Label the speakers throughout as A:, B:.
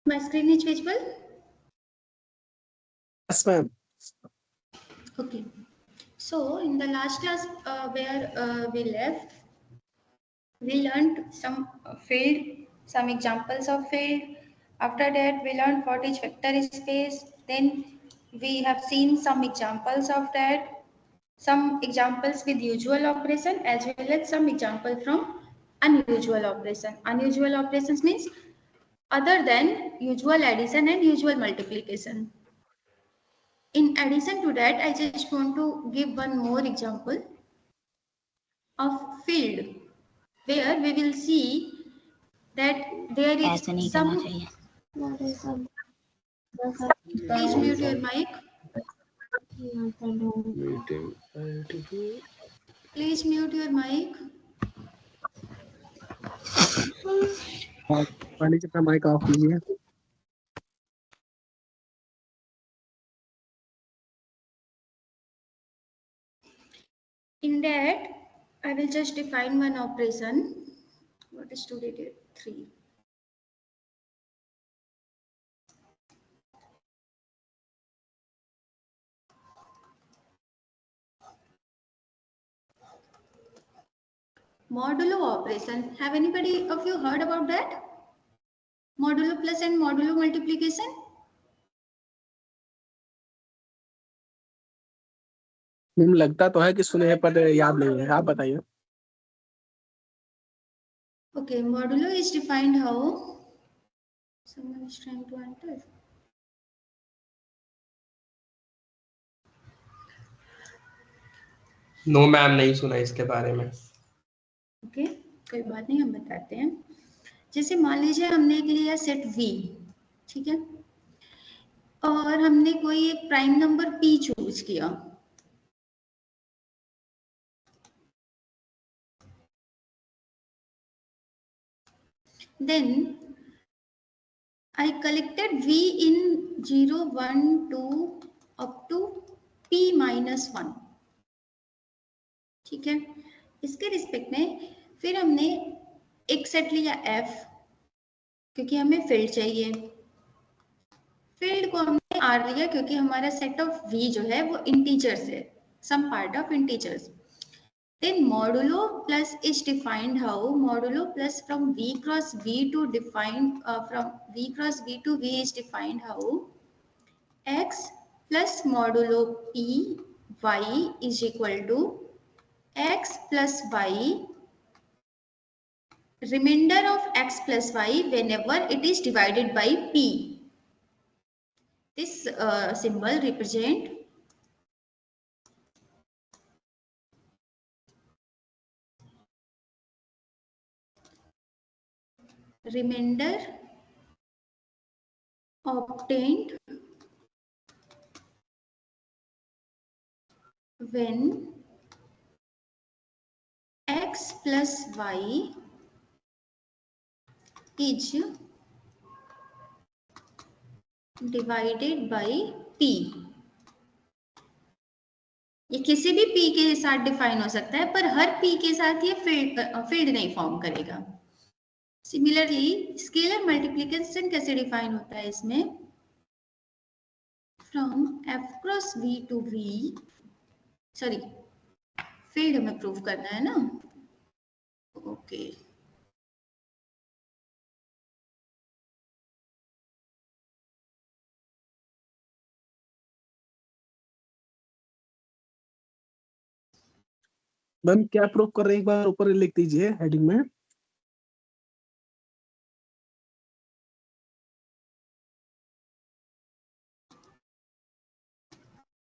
A: My screen is visible?
B: Yes, ma'am.
A: Okay. So in the last class where we left, we learned some field, some examples of field. After that, we learned what is vector space. Then we have seen some examples of that, some examples with usual operation as well as some example from unusual operation. Unusual operations means other than usual addition and usual multiplication. In addition to that, I just want to give one more example of field where we will see that there is some. Please mute your mic. Please mute your mic.
B: पानी से अपना mic off कीजिए.
A: In that, I will just define one operation. What is today date? 3. Modulo operation. Have anybody of you heard about that? Modulo plus and modulo multiplication?
B: लगता तो है कि सुने हैं पर याद नहीं है. आप बताइए.
A: Okay, modulo is defined how? Someone is trying to enter.
C: No ma'am, नहीं सुना इसके बारे में.
A: ओके, कोई बात नहीं, हम बताते हैं. जैसे मान लीजिए हमने लिया सेट V, ठीक है, और हमने कोई एक प्राइम नंबर P चूज किया. Then I collected V in 0, 1, 2 up to P minus 1. ठीक है, इसके रिस्पेक्ट में फिर हमने एक सेट लिया F क्योंकि हमें फील्ड चाहिए. फील्ड को हमने R लिया क्योंकि हमारा सेट ऑफ V जो है वो इंटीजर्स है, some part of integers. Then modulo plus is defined how? Modulo plus from V cross V to define from V cross V to V is defined how? X plus modulo P Y is equal to X plus Y remainder of X plus Y whenever it is divided by P. This symbol represent remainder obtained when X plus Y is divided by P. ये किसी भी P के साथ define हो सकता है, पर हर P के साथ ये फील्ड नहीं फॉर्म करेगा. सिमिलरली स्केलर मल्टीप्लिकेशन कैसे डिफाइन होता है इसमें? From F cross V to V, sorry field हमें प्रूव करना है ना. ओके,
B: मैम क्या प्रूव कर रहे हैं, एक बार ऊपर लिख दीजिए हेडिंग में.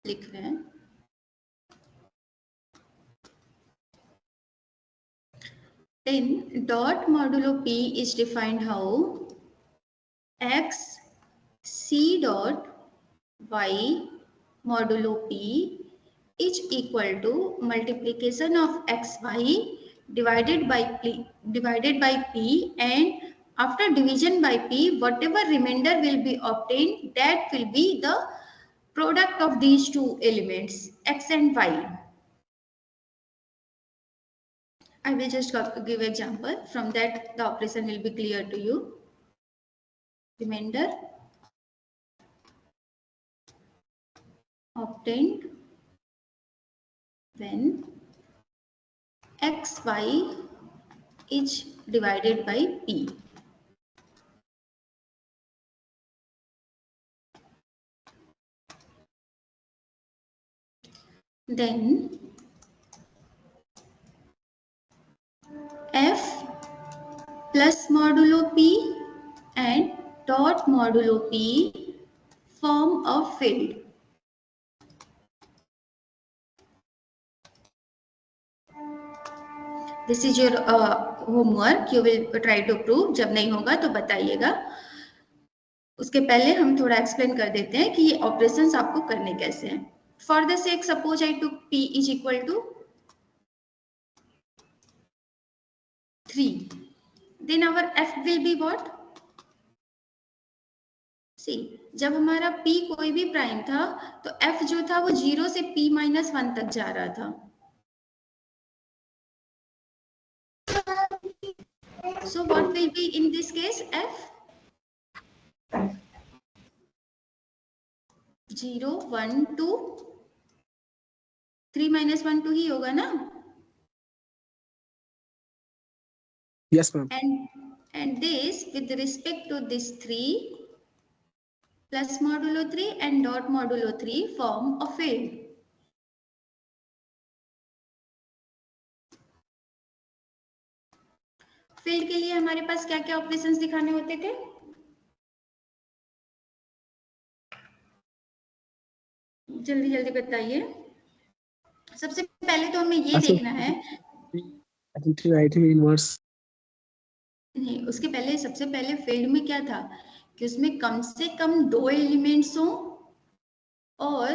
A: लिख रहे हैं Then dot modulo P is defined how x C dot y modulo P is equal to multiplication of xy divided by P, and after division by P, whatever remainder will be obtained, that will be the product of these two elements, x and y. I will just give example. From that, the operation will be clear to you. Remainder obtained when xy is divided by P. Then f plus modulo P and dot modulo P form a field. This is your homework. You will try to prove. जब नहीं होगा तो बताइएगा. उसके पहले हम थोड़ा explain कर देते हैं कि ये ऑपरेशंस आपको करने कैसे हैं. For the sake, suppose I took P is equal to 3. Then our F will be what? See, जब हमारा P कोई भी प्राइम था तो F जो था वो 0 से P minus 1 तक जा रहा था. So what will be in this case? F 0, 1, 2, 3 minus 1, 2 ही होगा ना?
B: Yes, ma'am.
A: And this with respect to this 3 plus modulo 3 and dot modulo 3 form a field. Field के लिए हमारे पास क्या क्या ऑपरेशंस दिखाने होते थे? जल्दी जल्दी बताइए. सबसे पहले तो हमें ये देखना है.
B: इनवर्स
A: नहीं, उसके पहले सबसे पहले फील्ड में क्या था कि उसमें कम से कम 2 एलिमेंट्स हो और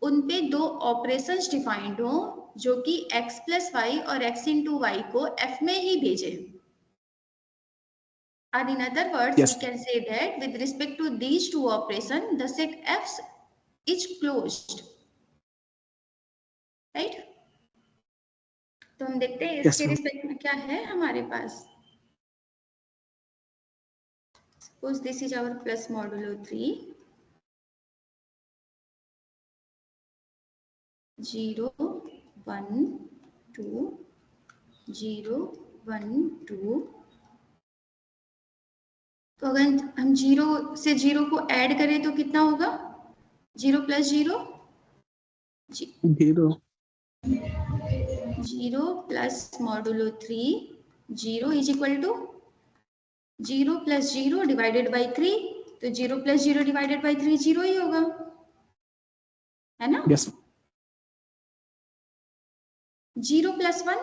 A: उन पे 2 ऑपरेशंस डिफाइंड हो जो कि x प्लस वाई और x इंटू वाई को f में ही भेजे. And in other words,
B: Yes.
A: we can say that with respect to these two operations, the set F is closed. Right? तो हम देखते हैं इसके रिस्पेक्ट में क्या है हमारे पास. Suppose this is our plus modulo 3. 0, 1, 2, 0, 1, 2. तो अगर हम 0 से 0 को ऐड करें तो कितना होगा? 0 plus 0
B: 0
A: 0 plus modulo 3 0 is equal to 0 plus 0 divided by 3. तो 0 प्लस 0 डिवाइडेड बाई 3 0 ही होगा, है ना?
B: Yes.
A: 0 प्लस 1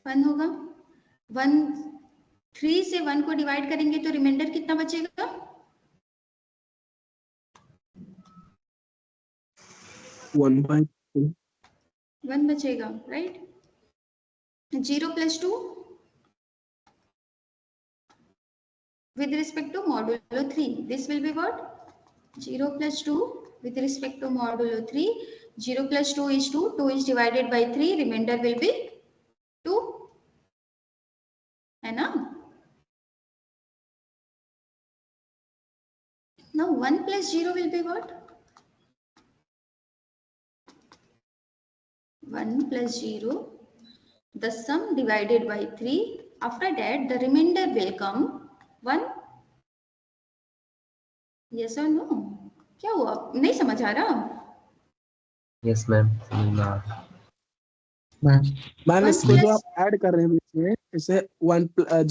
A: 1 होगा. 1 3 से 1 को डिवाइड करेंगे तो रिमाइंडर कितना बचेगा?
B: 1/2
A: 1 बचेगा, right? 0 plus 2 with respect to modulo 3, this will be what? 0 plus 2 with respect to modulo 3. 0 plus 2 is 2. 2 is divided by 3. Remainder will be 2. है ना? Now 1 plus 0 will be what? 1 plus 0. The sum divided by 3. After that, the remainder will come 1. Yes or no? क्या हुआ? नहीं समझ आ रहा?
D: Yes ma'am, समझ में आ रहा है.
B: मैम इसको जो आप ऐड कर रहे हैं इसमें, इसे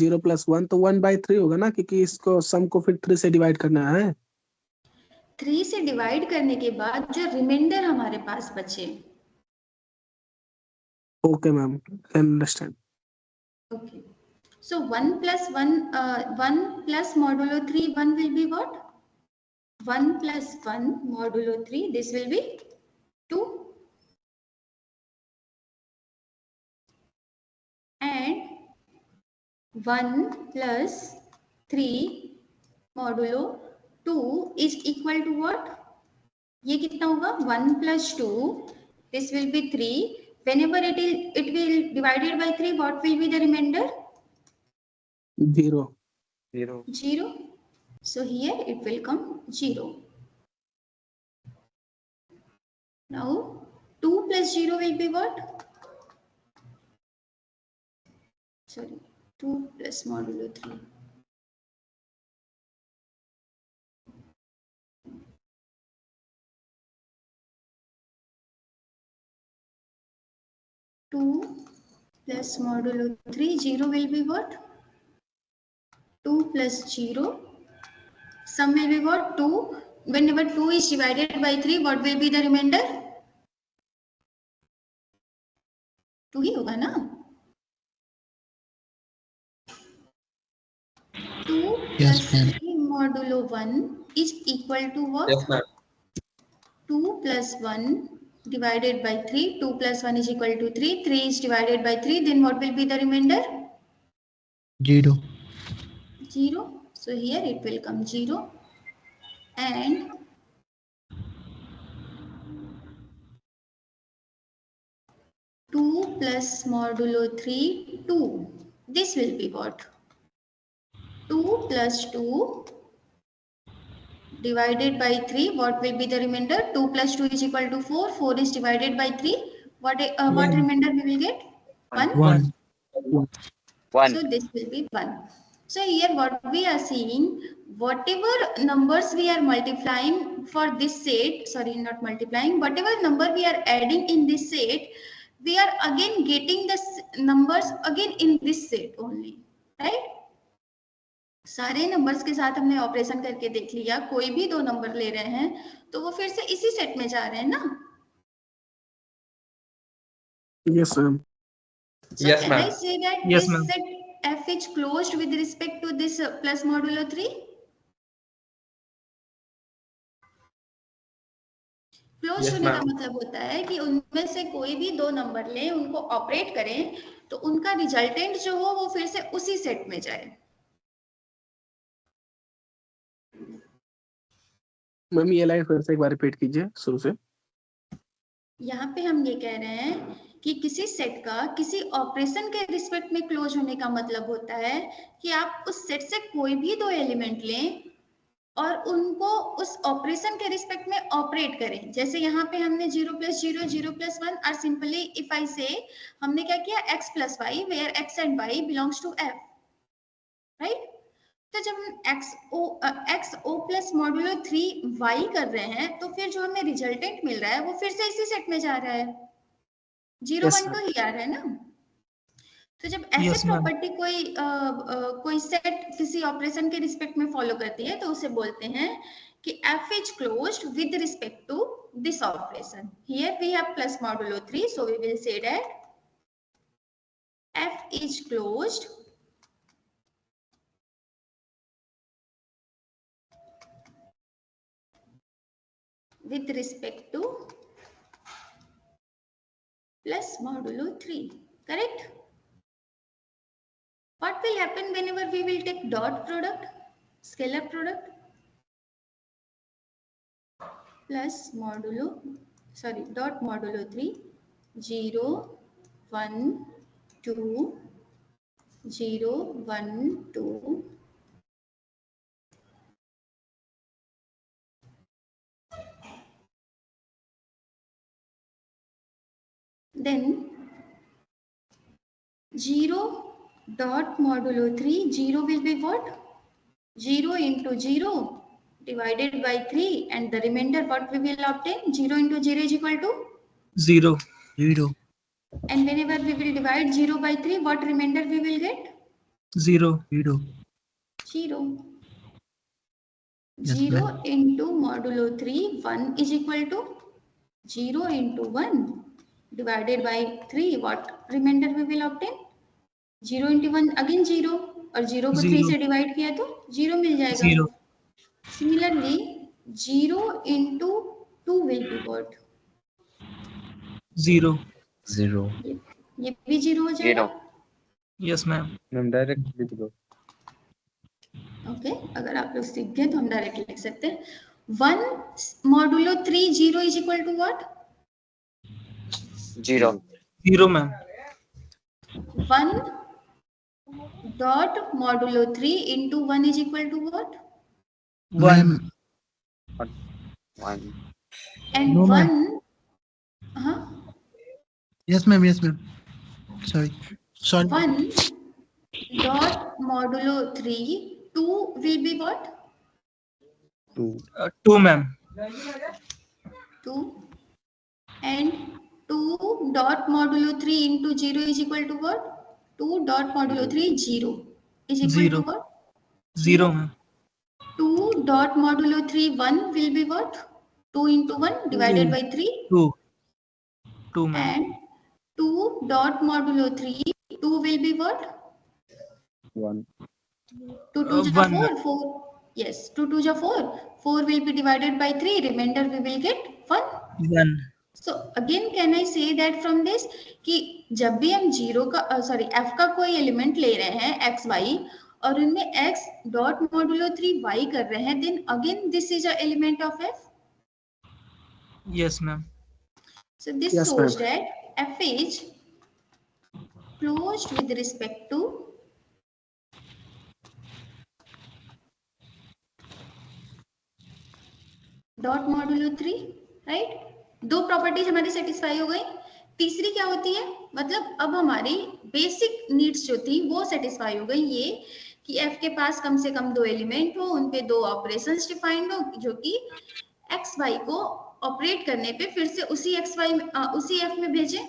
B: 0 प्लस 1 तो 1/3 होगा ना, क्योंकि इसको सम को फिर 3 से डिवाइड करना है.
A: 3 से डिवाइड करने के बाद जो रिमाइंडर हमारे पास बचे
B: Okay, ma'am. I understand.
A: Okay. So 1 plus 1, 1 plus modulo 3, 1 will be what? 1 plus 1 modulo 3, this will be 2. And 1 plus 3 modulo 2 is equal to what? ये कितना होगा? 1 plus 2, this will be 3. Whenever it will divided by 3, what will be the remainder?
B: 0.
A: 0. So here it will come 0. Now 2 plus 0 will be what? Sorry, 2 plus modulo 3. Two plus modulo 3, 0 will be what? 2 plus 0. Sum will be what? 2. Whenever 2 is divided by 3, what will be the remainder? 2 ही होगा ना? 2
E: Yes,
A: plus
E: ma'am.
A: 3 modulo 1 is equal to what?
C: Yes, ma'am.
A: 2 plus 1 divided by 3. 2 plus 1 is equal to 3. 3 is divided by 3. Then what will be the remainder?
E: 0.
A: 0. So here it will come 0. And 2 plus modulo 3, 2. This will be what? 2 plus 2 divided by 3. What will be the remainder? 2 plus 2 is equal to 4. 4 is divided by 3. What remainder we will get? 1.
E: 1.
A: So this will be 1. So here what we are seeing, whatever numbers we are multiplying for this set, sorry, not multiplying, whatever number we are adding in this set, we are again getting the numbers again in this set only, right? सारे numbers के साथ हमने operation करके देख लिया, कोई भी दो नंबर ले रहे हैं तो वो फिर से इसी सेट में जा रहे हैं ना?
B: Yes, ma'am.
A: So
C: Yes,
A: can
C: ma'am.
A: I say that
E: Yes,
A: this
E: ma'am.
A: set f is closed with respect to this plus modulo 3? Close
C: Yes,
A: होने का
C: ma'am.
A: मतलब होता है कि उनमें से कोई भी दो नंबर लें, उनको ऑपरेट करें तो उनका रिजल्टेंट जो हो वो फिर से उसी सेट में जाए.
B: मैम ये लाइन फिर से एक बार रिपीट कीजिए शुरू से.
A: यहाँ पे हम ये कह रहे हैं कि किसी सेट का किसी ऑपरेशन के रिस्पेक्ट में क्लोज होने का मतलब होता है कि आप उस सेट से कोई भी दो एलिमेंट लें और उनको उस ऑपरेशन के रिस्पेक्ट में ऑपरेट करें. जैसे यहाँ पे हमने 0 plus 0, 0 plus 1 और सिंपली इफ आई से हमने क्या किया x plus y where x and y belongs to f, right? तो जब हम x o plus modulo 3y कर रहे हैं तो फिर जो हमें रिजल्टेंट मिल रहा है वो फिर से इसी सेट में जा रहा है. 0
B: Yes,
A: 1
B: ma'am.
A: तो ही आ रहा है ना. तो जब ऐसे
E: Yes, ma'am.
A: प्रॉपर्टी कोई सेट किसी ऑपरेशन के रिस्पेक्ट में फॉलो करती है तो उसे बोलते हैं कि f is closed with respect to this operation. Here we have plus modulo 3, so we will say that f is closed with respect to plus modulo 3. Correct? What will happen whenever we will take dot product, scalar product? Plus modulo, sorry, dot modulo 3, 0, 1, 2, 0, 1, 2. Then 0 dot modulo 3, 0 will be what? 0 into 0 divided by 3 and the remainder what we will obtain? 0 into 0 is equal to?
E: 0. 0.
A: And whenever we will divide 0 by 3, what remainder we will get?
E: 0. 0.
A: 0.
E: Yes,
A: 0
E: ma'am.
A: into modulo 3, 1 is equal to 0 into 1. divided by 3, what remainder we will obtain? 0 into 1 again 0, और 0 को 3
E: 0
A: से divide किया तो 0 मिल जाएगा.
E: 0
A: Similarly 0 into 2 will be what?
E: 0
D: 0
A: ये भी 0 हो जाएगा.
E: yes ma'am
D: मैम डायरेक्ट लिख दो
A: ओके, अगर आप लोग सीख गए तो हम डायरेक्ट लिख सकते हैं. 1 modulo 3 0 is equal to what?
E: 0 ma'am
A: 1 dot modulo 3 into 1 is equal to what?
E: 1
A: And
E: No,
A: 1
E: ma'am. yes ma'am sorry
A: 1 dot modulo 3 2 will be what?
E: 2 ma'am
A: 2 and 2 dot modulo 3 into 0 is equal to what? 2 dot modulo 3 0 is equal
E: Zero.
A: to what?
E: 0 ma'am
A: 2 dot modulo 3 1 will be what? 2 into 1 divided by 3
E: 2 ma'am
A: and 2 dot modulo 3 2 will be what?
D: 1
A: 2 2 is
E: 1
A: 4 4 yes 2 2 is 4 4 will be divided by 3 remainder we will get 1.
E: 1
A: So again can I say that from this कि जब भी हम zero का f का कोई element ले रहे हैं x y और उनमें x डॉट मॉडुलो 3 y कर रहे हैं then again this is a element of f.
E: yes ma'am
A: So this
B: Yes,
A: shows
B: ma'am.
A: that f is closed with respect to dot modulo 3 right. दो properties हमारी satisfy हो गई. तीसरी क्या होती है, मतलब अब हमारी बेसिक नीड्स जो थी वो सेटिस्फाई हो गई, ये कि f के पास कम से कम दो एलिमेंट हो, उन पे दो ऑपरेशंस डिफाइंड हो जो कि एक्स वाई को ऑपरेट करने पे फिर से उसी एक्स वाई उसी f में भेजें.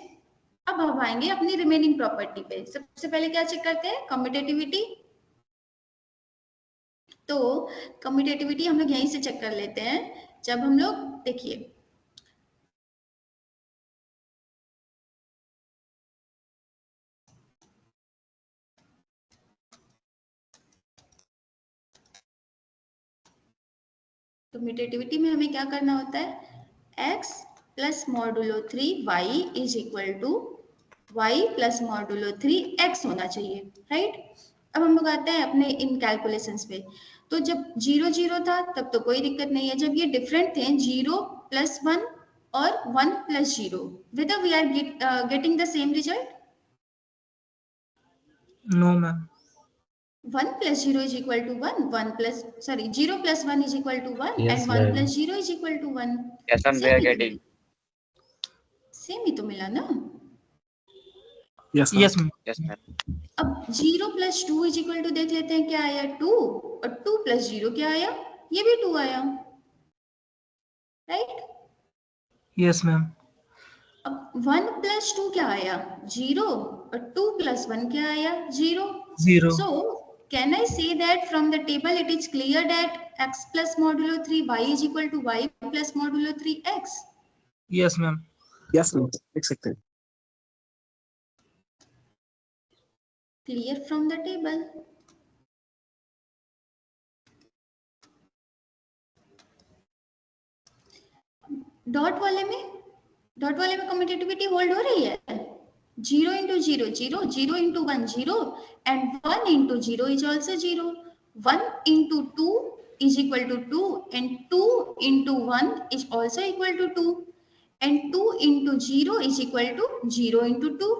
A: अब हम आएंगे अपनी रिमेनिंग प्रॉपर्टी पे. सबसे पहले क्या चेक करते हैं, कम्यूटेटिविटी. तो कम्यूटेटिविटी हम लोग यहीं से चेक कर लेते हैं. जब हम लोग देखिए कम्यूटेटिविटी में हमें क्या करना होता है, x plus modulo 3 y is equal to y plus modulo 3 x होना चाहिए, राइट. अब हम लोग आते हैं अपने इन कैलकुलेशंस पे. तो जब 0 0 था तब तो कोई दिक्कत नहीं है. जब ये डिफरेंट थे 0 प्लस 1 और 1 plus 0, whether we are getting the same result?
E: no ma'am
A: 1 plus 0 is equal to 1, 0 plus 1 is equal to 1
D: Yes,
A: and 1
D: ma'am.
A: plus 0 is equal to 1.
F: Yes, ma'am, we are getting.
A: Same ही तो मिला ना.
B: Yes, ma'am.
E: yes ma'am
F: Yes, ma'am.
A: अब 0 plus 2 is equal to देख लेते हैं क्या आया 2, और 2 plus 0 क्या आया, ये भी 2 आया, राइट.
E: yes ma'am
A: अब 1 plus 2 क्या आया 0, और 2 plus 1 क्या आया 0.
E: 0
A: So can I say that from the table it is clear that x plus modulo 3 y is equal to y plus modulo 3 x?
E: yes ma'am
B: Yes, ma'am. लिख सकते हैं.
A: Clear from the table. Dot वाले में commutativity hold हो रही है. 0 into 0 0, 0 into 1 0 and 1 into 0 is also 0. 1 into 2 is equal to 2 and 2 into 1 is also equal to 2 and 2 into 0 is equal to 0 into 2.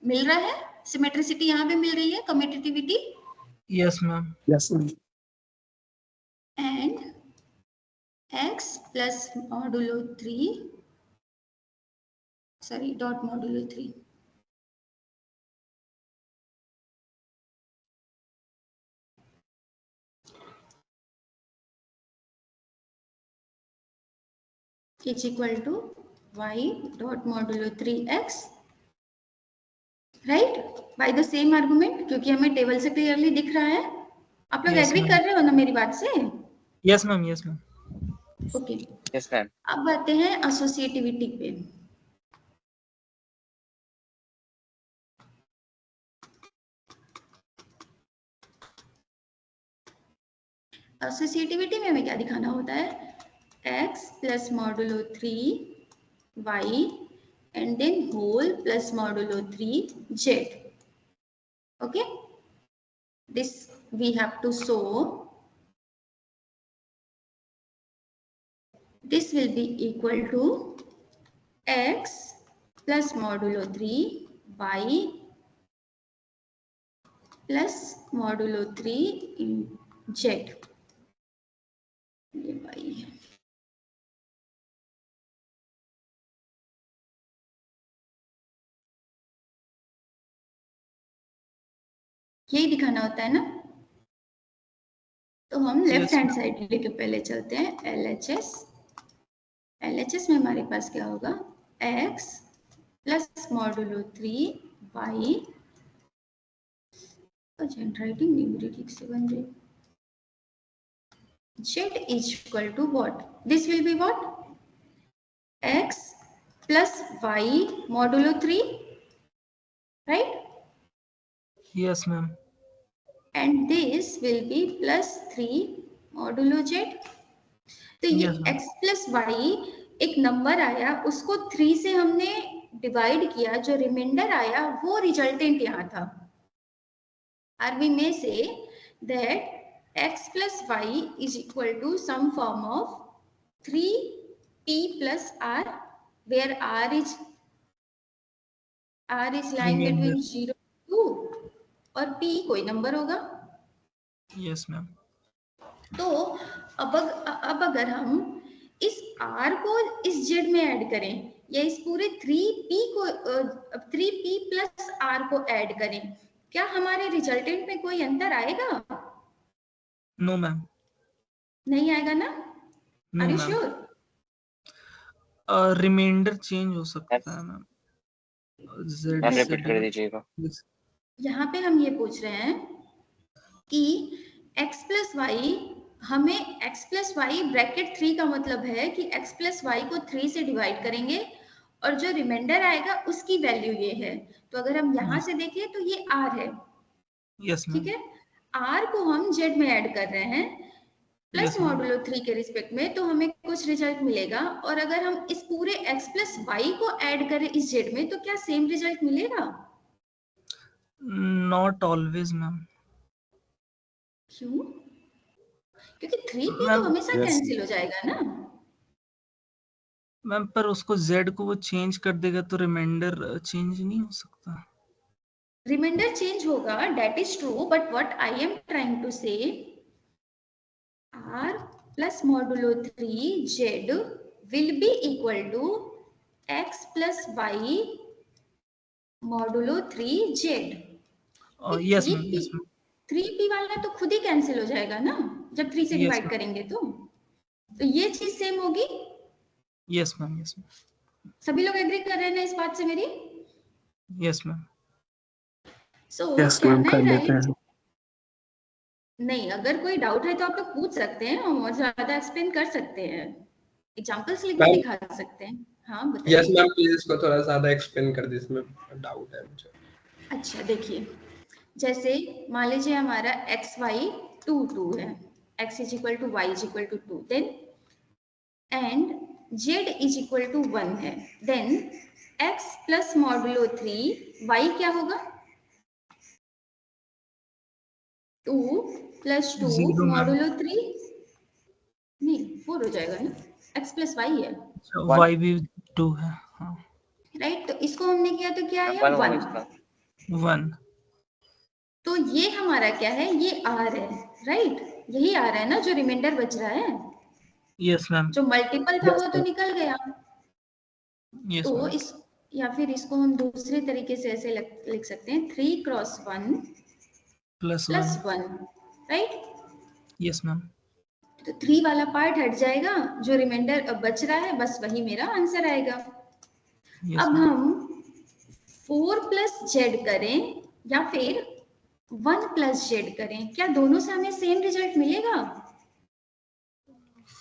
A: मिल रहा है, सिमेट्रिसिटी यहाँ पे मिल रही है, commutativity.
E: yes ma'am
B: Yes, ma'am.
A: And x plus modulo 3 dot modulo 3 is equal to y dot modulo 3x, right, by the same argument, क्योंकि हमें table से clearly दिख रहा है. आप लोग
E: Yes,
A: एग्री
E: ma'am.
A: कर रहे हो ना मेरी बात से?
E: yes ma'am
A: okay.
F: Yes, ma'am.
A: अब आते हैं एसोसिएटिविटी पे. एसोसिएटिविटी में हमें क्या दिखाना होता है, x plus modulo 3y and then whole plus modulo 3z. Okay, this we have to show. This will be equal to x plus modulo 3y plus modulo 3 in z. ये y है। यही दिखाना होता है ना, तो हम लेफ्ट हैंड साइड लेके पहले चलते हैं। LHS में हमारे पास क्या होगा, x plus modulo 3y, writing नहीं मेरी ठीक से बन रही, z is equal to what, this will be what, x plus y modulo 3, right?
E: Yes, ma'am.
A: And this will be plus 3 modulo z. तो ये
E: Yes, ma'am.
A: x plus y एक number आया, उसको 3 से हमने डिवाइड किया, जो रिमाइंडर आया वो रिजल्टेंट यहाँ था। Or we may say that x plus y is equal to some form of 3p plus r, where r is lying
E: Remainder.
A: between 0 to 2 और p कोई नंबर होगा।
E: Yes, ma'am.
A: तो अब अगर हम इस r को इस z में ऐड करें, या इस पूरे 3p प्लस r को ऐड करें, क्या हमारे रिजल्टेंट में कोई अंतर आएगा?
E: No, ma'am.
A: नहीं आएगा ना?
E: No,
A: Are you
E: ma'am.
A: sure?
E: Remainder change हो सकता है मैम। Z
F: मैम
E: से
F: रिपीट कर दीजिएगा।
A: यहाँ पे हम ये पूछ रहे हैं कि x प्लस वाई, हमें x प्लस वाई ब्रैकेट 3 का मतलब है कि x प्लस वाई को 3 से डिवाइड करेंगे और जो रिमाइंडर आएगा उसकी वैल्यू ये है। तो अगर हम यहाँ से देखें तो ये r है,
E: यस मैम।
A: ठीक है। r को हम z में ऐड कर रहे हैं प्लस
E: Yes,
A: मॉडुलो 3 के रिस्पेक्ट में, तो हमें कुछ रिजल्ट मिलेगा। और अगर हम इस पूरे x प्लस वाई को ऐड करें इस z में, तो क्या सेम रिजल्ट मिलेगा?
E: Not always ma'am.
A: क्यों? क्योंकि 3p तो
E: मैम
A: हमेशा कैंसिल हो जाएगा ना।
E: मैम पर उसको z को वो चेंज कर देगा तो रिमाइंडर चेंज नहीं हो सकता।
A: रिमाइंडर चेंज होगा, that is true, but what I am trying to say, r plus modulo 3z will be equal to x plus y modulo 3z।
E: Yes ma'am, yes ma'am.
A: 3p वाला तो खुद ही cancel हो जाएगा ना जब 3 से
E: Yes,
A: divide
E: ma'am.
A: करेंगे तो ये चीज सेम होगी।
E: Yes ma'am, yes ma'am.
A: सभी लोग एग्री कर रहे हैं ना इस बात से मेरी?
E: Yes ma'am.
A: So
B: yes ma'am, कर लेते हैं।
A: नहीं, अगर कोई डाउट है तो आप लोग पूछ सकते हैं, हम और ज्यादा एक्सप्लेन कर सकते हैं, एग्जांपल्स लिख के
C: मैम,
A: दिखा सकते हैं। हाँ बताइए।
C: यस मैम, प्लीज इसको थोड़ा ज्यादा एक्सप्लेन कर दीजिए, इसमें डाउट है मुझे।
A: अच्छा देखिए, जैसे मान लीजिए हमारा x y 2 है, x is equal to y is equal to 2, then and z is equal to 1 है, then x plus modulo 3 y क्या होगा? 2 प्लस 2
E: Zero, ma'am.
A: मॉडुलो 3 नहीं 4 हो जाएगा ना, x प्लस वाई है,
E: y भी 2 है। हाँ,
A: राइट। तो इसको हमने किया तो क्या आया?
F: 1 होगा
A: 1।
F: इसका।
E: 1।
A: तो ये हमारा क्या है? ये r है, राइट। यही आ रहा है ना जो रिमाइंडर बच रहा है,
E: यस मैम।
A: जो मल्टीपल था वो तो निकल गया।
E: यस
A: तो
E: मैम।
A: इस, या फिर इसको हम दूसरे तरीके से ऐसे लिख सकते हैं, 3 cross 1
E: plus
A: plus
E: 1।
A: 1, right.
E: Yes ma'am.
A: तो 3 वाला पार्ट हट जाएगा, जो रिमाइंडर बच रहा है बस वही मेरा आंसर आएगा।
E: यस
A: अब
E: मैम।
A: हम 4 प्लस जेड करें या फिर 1 प्लस जेड करें, क्या दोनों से हमें सेम रिजल्ट मिलेगा?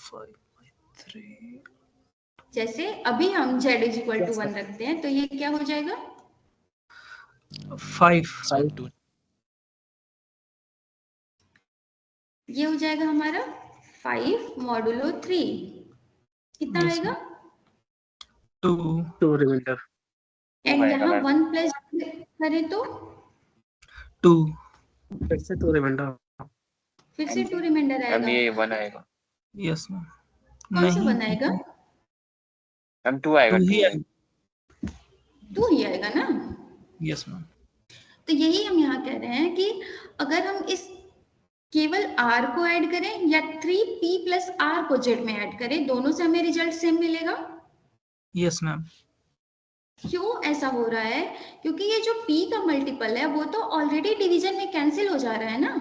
E: 5/3।
A: जैसे अभी हम z इज इक्वल टू 1 रखते हैं, तो ये क्या हो जाएगा?
E: 5।
A: ये हो जाएगा हमारा 5 मॉडुलो 3, कितना
E: Yes,
A: आएगा?
E: 2
B: 2 रिमाइंडर
A: एंड
F: आएगा
A: यहाँ
F: मैम।
A: 1 प्लस करें तो
E: 2
B: फिर से 2 रिमाइंडर
A: फिर से 2 रिमाइंडर
F: मैम
A: आएगा।
F: ये 1 आएगा।
E: Yes ma'am.
A: कौन सा
E: नहीं,
A: बनाएगा?
F: मैम 2 आएगा,
E: 2 ही
F: 2।
E: आएगा।
A: 2 ही आएगा ना?
E: Yes ma'am.
A: तो यही हम यहाँ कह रहे हैं कि अगर हम इस केवल r को ऐड करें या 3p प्लस r को z में ऐड करें, दोनों से हमें रिजल्ट सेम मिलेगा।
E: Yes ma'am.
A: क्यों ऐसा हो रहा है? क्योंकि ये जो p का मल्टीपल है वो तो ऑलरेडी डिवीजन में कैंसिल हो जा रहा है ना।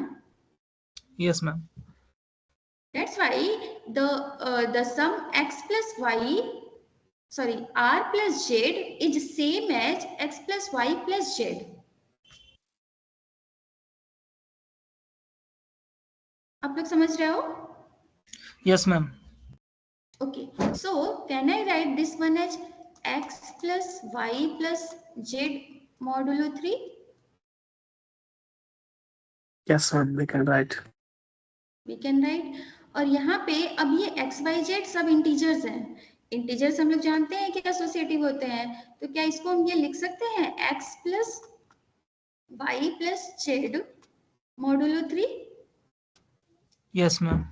E: Yes ma'am.
A: That's why the sum x plus y, sorry, r plus z is same as x plus y plus z. आप लोग समझ रहे हो?
E: Yes ma'am.
A: Okay, so can I write this one as x plus y plus z modulo 3?
B: Yes ma'am we can write
A: We can write. और यहाँ पे अब ये x y z सब इंटीजर्स हैं। इंटीजर्स हम लोग जानते हैं कि एसोसिएटिव होते हैं, तो क्या इसको हम ये लिख सकते हैं x plus y plus z modulo 3
E: yes ma'am.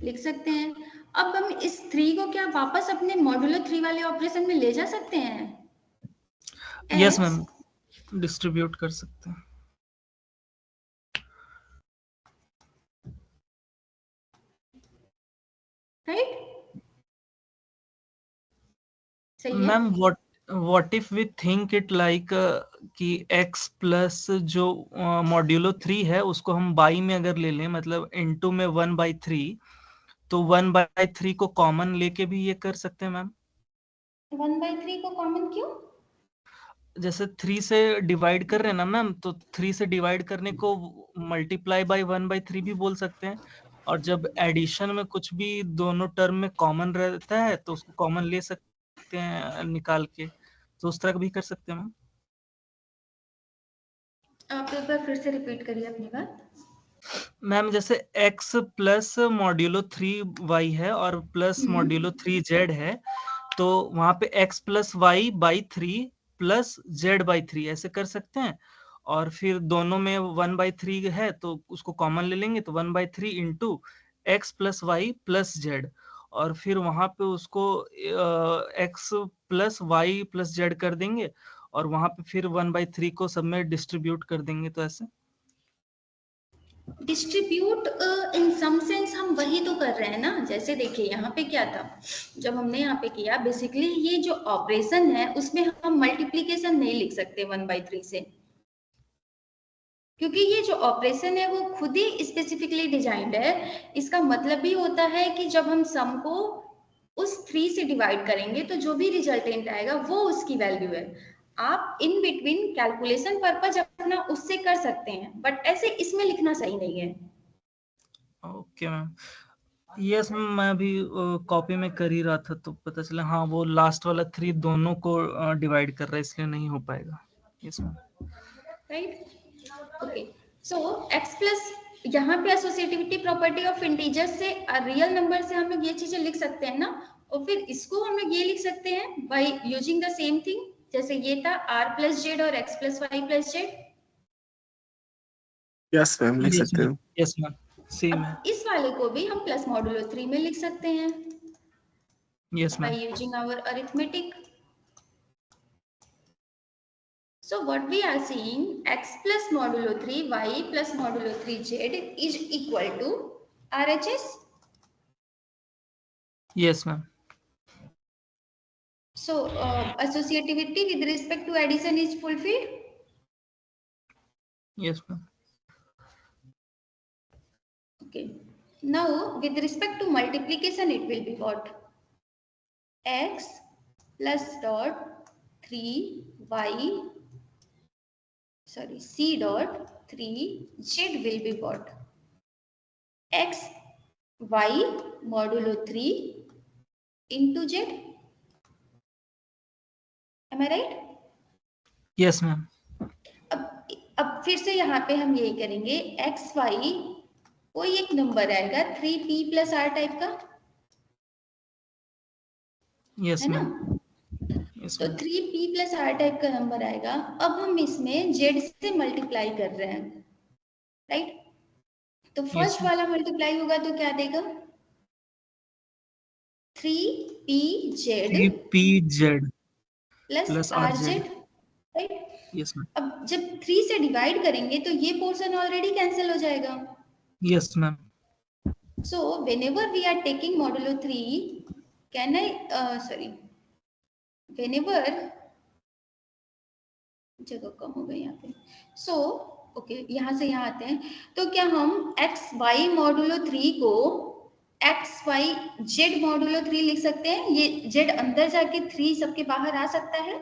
A: लिख सकते हैं। अब हम इस 3 को क्या वापस अपने मॉडुलो 3 वाले ऑपरेशन में ले जा सकते हैं?
E: यस
A: As-
E: मैम, डिस्ट्रीब्यूट कर सकते हैं।
A: राइट? सही है?
E: Ma'am what if we think it like कि x प्लस जो मॉड्यूलो 3 है उसको हम बाई में अगर ले लें, मतलब इनटू में 1/3, तो 1/3 को कॉमन लेके भी ये कर सकते हैं मैम।
A: 1/3 को कॉमन क्यों?
E: जैसे 3 से डिवाइड कर रहे हैं ना मैम, तो 3 से डिवाइड करने को मल्टीप्लाई बाय 1/3 भी बोल सकते हैं। और जब एडिशन में कुछ भी दोनों टर्म में कॉमन रहता है तो उसको कॉमन ले सकते हैं निकाल के, तो उस तरह भी कर सकते हैं मैम।
A: आप एक बार फिर से रिपीट करिए अपनी बात।
E: मैम जैसे x प्लस मॉड्यूलो 3y है और प्लस मॉड्यूलो 3z है, तो वहां पे x plus y by 3 plus z by 3 ऐसे कर सकते हैं। और फिर दोनों में 1/3 है तो उसको कॉमन ले लेंगे, तो 1/3 into x plus y plus z, और फिर वहां पे उसको x plus y plus z कर देंगे, और वहां पे फिर 1/3 को सब में डिस्ट्रीब्यूट कर देंगे। तो ऐसे
A: डिस्ट्रीब्यूट इन सम सेंस हम वही तो कर रहे हैं ना। जैसे देखिए यहाँ पे क्या था, जब हमने यहाँ पे किया, बेसिकली ये जो ऑपरेशन है उसमें हम मल्टीप्लीकेशन नहीं लिख सकते 1/3 से, क्योंकि ये जो ऑपरेशन है वो खुद ही स्पेसिफिकली डिजाइंड है। इसका मतलब भी होता है कि जब हम सम को उस 3 से डिवाइड करेंगे तो जो भी रिजल्टेंट आएगा वो उसकी वैल्यू है। आप इन बिटवीन कैलकुलेशन पर्पज अपना उससे कर सकते हैं, बट ऐसे इसमें लिखना सही नहीं है।
E: Okay ma'am. यस मैम, मैं अभी कॉपी में कर ही रहा था तो पता चला हाँ वो लास्ट वाला 3 दोनों को डिवाइड कर रहा है, इसलिए नहीं हो पाएगा। Yes ma'am.
A: राइट? ओके, सो x प्लस, यहाँ पे एसोसिएटिविटी प्रॉपर्टी ऑफ इंटीजर्स से रियल नंबर से हम लोग ये चीजें लिख सकते हैं ना, और फिर इसको हम लोग ये लिख सकते हैं by using the same thing, जैसे ये था r प्लस जेड और x plus y plus z.
B: Yes ma'am लिख सकते हैं
E: यस मैम, सेम है।
A: अब इस वाले को भी हम प्लस मॉडुलो 3 में लिख सकते हैं
E: yes
A: by
E: ma'am.
A: using our arithmetic. So what we are seeing, x plus modulo 3 y plus modulo 3 z is equal to RHS.
E: Yes ma'am.
A: So associativity with respect to addition is fulfilled.
E: Yes ma'am.
A: Okay. Now with respect to multiplication, it will be what? X plus dot 3y, sorry, c dot 3z will be what? X y modulo 3 into z. Am I right?
E: Yes ma'am.
A: अब फिर से यहाँ पे हम यही करेंगे, x Y कोई एक नंबर आएगा 3p प्लस r टाइप का,
E: यस
A: है ना?
E: मैम, यस
A: तो
E: ma'am,
A: 3p plus r type का नंबर आएगा। अब हम इसमें z से मल्टीप्लाई कर रहे हैं, राइट? तो
E: यस
A: फर्स्ट
E: मैम,
A: वाला मल्टीप्लाई होगा तो क्या देगा? 3pz
E: 3pz
A: plus
E: plus
A: rz,
E: rz,
A: right?
E: Yes ma'am,
A: अब जब 3 से डिवाइड करेंगे तो ये पोर्शन ऑलरेडी कैंसिल हो जाएगा।
E: Yes ma'am,
A: So whenever we are taking modulo 3, can I, whenever, जगह कम हो गई यहाँ पे, so ओके यहाँ से यहाँ आते हैं, तो क्या हम एक्स वाई मॉडुलो 3 को एक्स वाई जेड मॉडुलो 3 लिख सकते हैं? ये जेड अंदर जाके 3 सबके बाहर आ सकता है,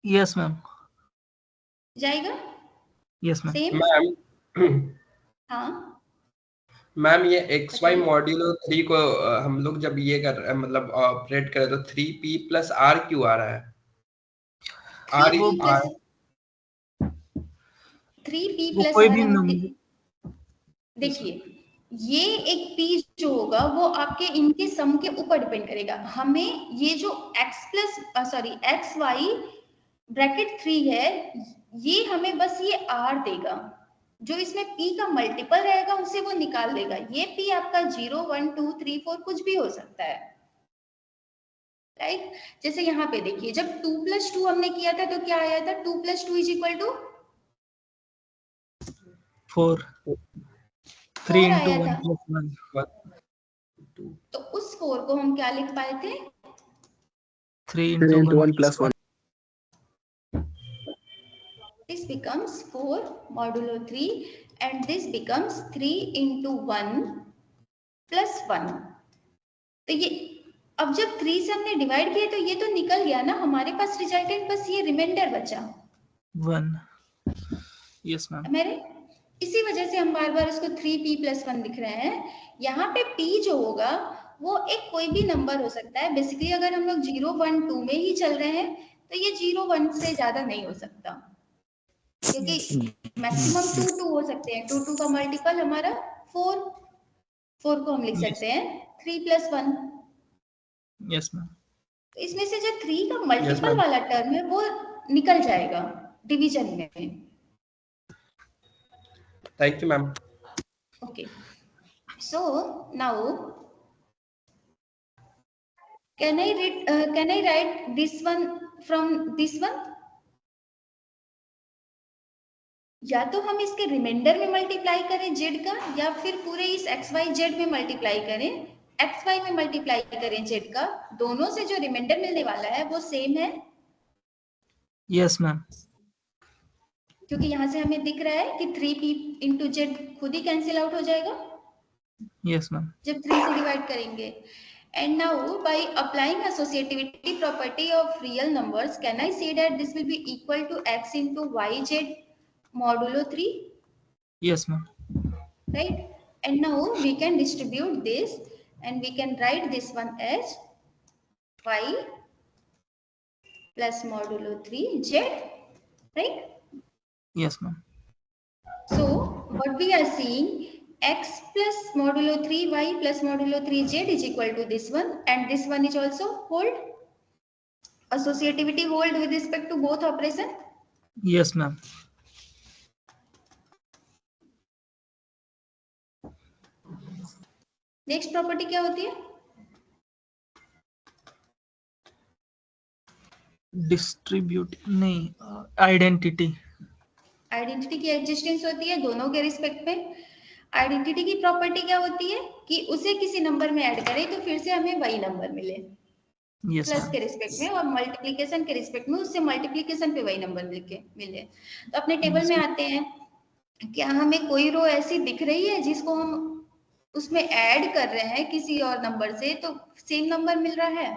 E: यस मैम,
A: जाएगा
E: यस मैम,
A: सेम?
C: मैम
A: हाँ
C: मैम ये एक्स वाई
A: बताइए।
C: मॉड्यूलो 3 को हम लोग जब ये कर मतलब ऑपरेट करें तो 3p प्लस r क्यों आ रहा है? r
A: 3p
E: वो
A: प्लस 3p
E: वो
A: प्लस
E: कोई
A: r
E: भी
A: हम
E: नंबर,
A: देखिए, ये एक p जो होगा वो आपके इनके सम के ऊपर डिपेंड करेगा। हमें ये जो एक्स वाई ब्रैकेट 3 है, ये हमें बस ये r देगा, जो इसमें p का मल्टीपल रहेगा उसे वो निकाल देगा। ये p आपका 0 1 2 3 4 कुछ भी हो सकता है, राइट? जैसे यहाँ पे देखिए, जब 2 + 2 हमने किया था तो क्या आया था? 2 + 2 =
E: 4, 3
A: 4
E: into
A: आया
E: 1
A: था।
E: plus 1,
A: तो उस 4 को हम क्या लिख पाए थे?
E: 3
B: 3
E: into
B: into
E: 1
B: 1 plus 1.
A: This becomes 4 modulo 3 and this becomes 3 into 1 plus 1. तो ये अब जब 3 से हमने डिवाइड किया तो ये तो निकल गया ना, हमारे पास रिजल्टेंट, बस ये रिमाइंडर बचा।
E: 1, यस मैम,
A: मेरे इसी वजह से हम बार बार इसको 3p + 1 लिख रहे हैं। यहाँ पे p जो होगा वो एक कोई भी नंबर हो सकता है। बेसिकली अगर हम लोग 0 1 2 में ही चल रहे हैं तो ये 0 1 से ज्यादा नहीं हो सकता, क्योंकि मैक्सिमम 2 2 हो सकते हैं। 2 2 का मल्टीपल हमारा 4, 4 को हम लिख सकते हैं 3 + 1।
E: यस मैम,
A: तो इसमें से जो 3 का
C: Yes,
A: मल्टीपल
C: ma'am.
A: वाला टर्म है वो निकल जाएगा डिवीजन में।
C: Thank you, ma'am.
A: Okay, so now can I write this one from this one? या तो हम इसके रिमाइंडर में मल्टीप्लाई करें जेड का, या फिर पूरे इस एक्स वाई जेड में मल्टीप्लाई करें, एक्स वाई में मल्टीप्लाई करें जेड का। दोनों से जो रिमाइंडर मिलने वाला है वो सेम है,
E: यस मैम,
A: क्योंकि यहाँ से हमें दिख रहा है कि 3p इंटू जेड खुद ही कैंसिल आउट हो जाएगा
E: यस मैम,
A: जब 3 से डिवाइड करेंगे। And now by applying associativity property of real numbers, can I say that this will be equal to x into yz modulo 3,
E: yes ma'am,
A: right? And now we can distribute this and we can write this one as y plus modulo 3z, right?
E: Yes ma'am,
A: So what we are seeing, x plus modulo 3y plus modulo 3z is equal to this one, and this one is also hold. Associativity hold with respect to both operation.
E: Yes ma'am,
A: next property क्या होती है?
E: Distribute नहीं, identity,
A: identity की existence होती है दोनों के respect में। आइडेंटिटी की प्रॉपर्टी क्या होती है कि उसे किसी नंबर में ऐड करें तो फिर से हमें वही नंबर मिले,
E: यस
A: प्लस
E: मैम,
A: के रिस्पेक्ट में, और मल्टीप्लिकेशन के रिस्पेक्ट में उससे मल्टीप्लिकेशन पे वही नंबर मिले। तो अपने टेबल में आते हैं, क्या हमें कोई रो ऐसी दिख रही है जिसको हम उसमें ऐड कर रहे हैं किसी और नंबर से तो सेम नंबर मिल रहा है?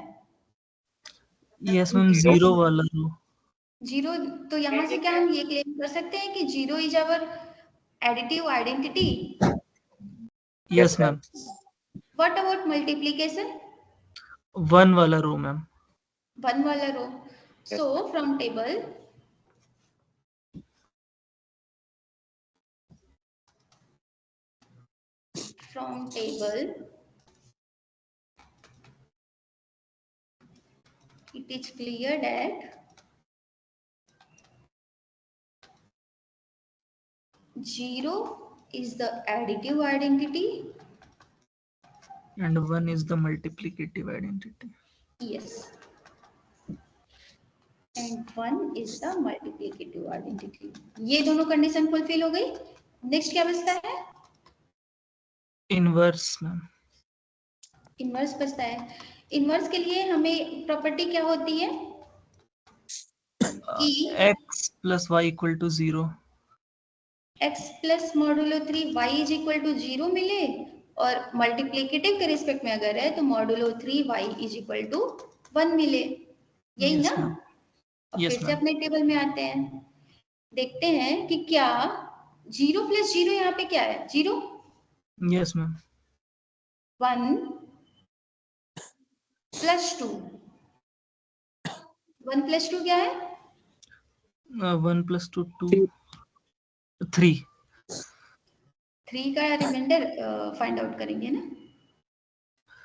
E: यस मैम, 0 वाला रो,
A: 0। तो यहाँ से क्या हम ये क्लेम कर सकते हैं कि 0 is our additive identity?
E: Yes ma'am,
A: what about multiplication?
E: 1 वाला रो मैम,
A: 1 वाला row. So from table from table, it is clear that 0 is the additive identity.
E: And 1 is the multiplicative identity.
A: Yes. And 1 is the multiplicative identity. ये दोनों condition fulfil हो गई. Next क्या बचता है?
E: Inverse ma'am.
A: Inverse बचता है. Inverse के लिए हमें प्रॉपर्टी क्या होती है कि
E: x plus y equal to 0.
A: x plus modulo 3 y is equal to 0 मिले, और मल्टीप्लिकेटिव के रिस्पेक्ट में अगर है तो modulo 3 y is equal to 1 मिले. यही
E: Yes,
A: ना?
E: ma'am.
A: अब
E: Yes,
A: फिर से
E: ma'am.
A: अपने टेबल में आते हैं, देखते हैं कि क्या 0 प्लस 0 यहाँ पे क्या है? 0.
E: Yes, ma'am.
A: 1 प्लस 2. 1 प्लस 2 क्या है?
E: 1 plus 2, 2, 3.
A: 3 का रिमाइंडर फाइंड आउट करेंगे ना.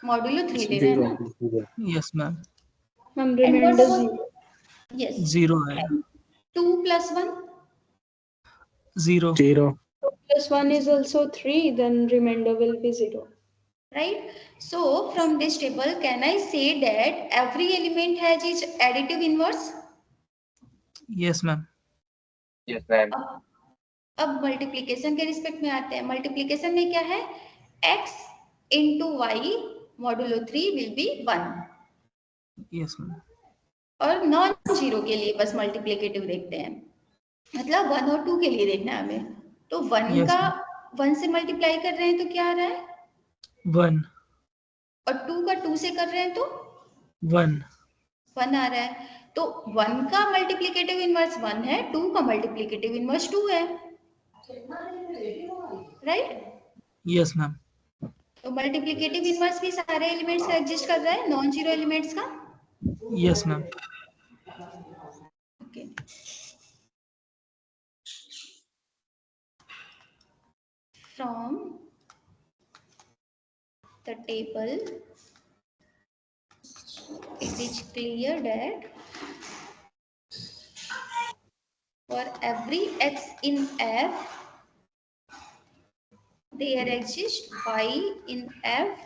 A: मॉडुलो 3 ले रहे हैं ना.
E: Yes, ma'am.
G: हम
A: And what
G: remainder
A: about, yes,
E: 0 है.
A: 2 plus 1?
E: 0.
B: 0.
G: plus 1 is also 3, then remainder will be 0.
A: Right? So from this table, can I say that every element has its additive inverse?
E: Yes, ma'am.
F: Yes, ma'am.
A: अब multiplication के respect में आते हैं. Multiplication में क्या है? x into y modulo 3 will be 1.
E: Yes, ma'am.
A: और non zero के लिए बस मल्टीप्लिकेटिव देखते हैं, मतलब 1 और 2 के लिए देखना है हमें. तो 1
E: Yes,
A: का 1 से मल्टीप्लाई कर रहे हैं तो क्या आ रहा है?
E: 1.
A: और 2 का 2 से कर रहे हैं तो
E: 1.
A: 1 आ रहा है. तो 1 का मल्टीप्लिकेटिव इनवर्स 1 है, 2 का मल्टीप्लिकेटिव इनवर्स 2 है. राइट?
E: Yes, ma'am.
A: तो मल्टीप्लिकेटिव इनवर्स भी सारे एलिमेंट्स का एग्जिस्ट कर रहा है, नॉन जीरो एलिमेंट्स का.
E: Yes, ma'am.
A: Okay. From the table, it is clear that for every x in f, there exists y in f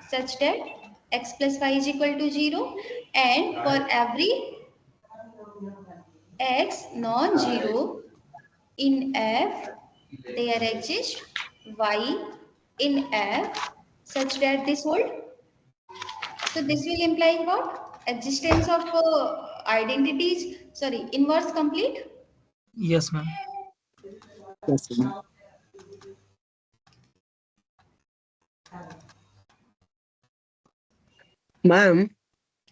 A: such that x plus y is equal to 0, and for every x non-zero in f, there exists y in f such that this hold. So this will imply what? Existence of identities, sorry, inverse complete.
E: Yes, ma'am.
B: Yes, ma'am. Ma'am,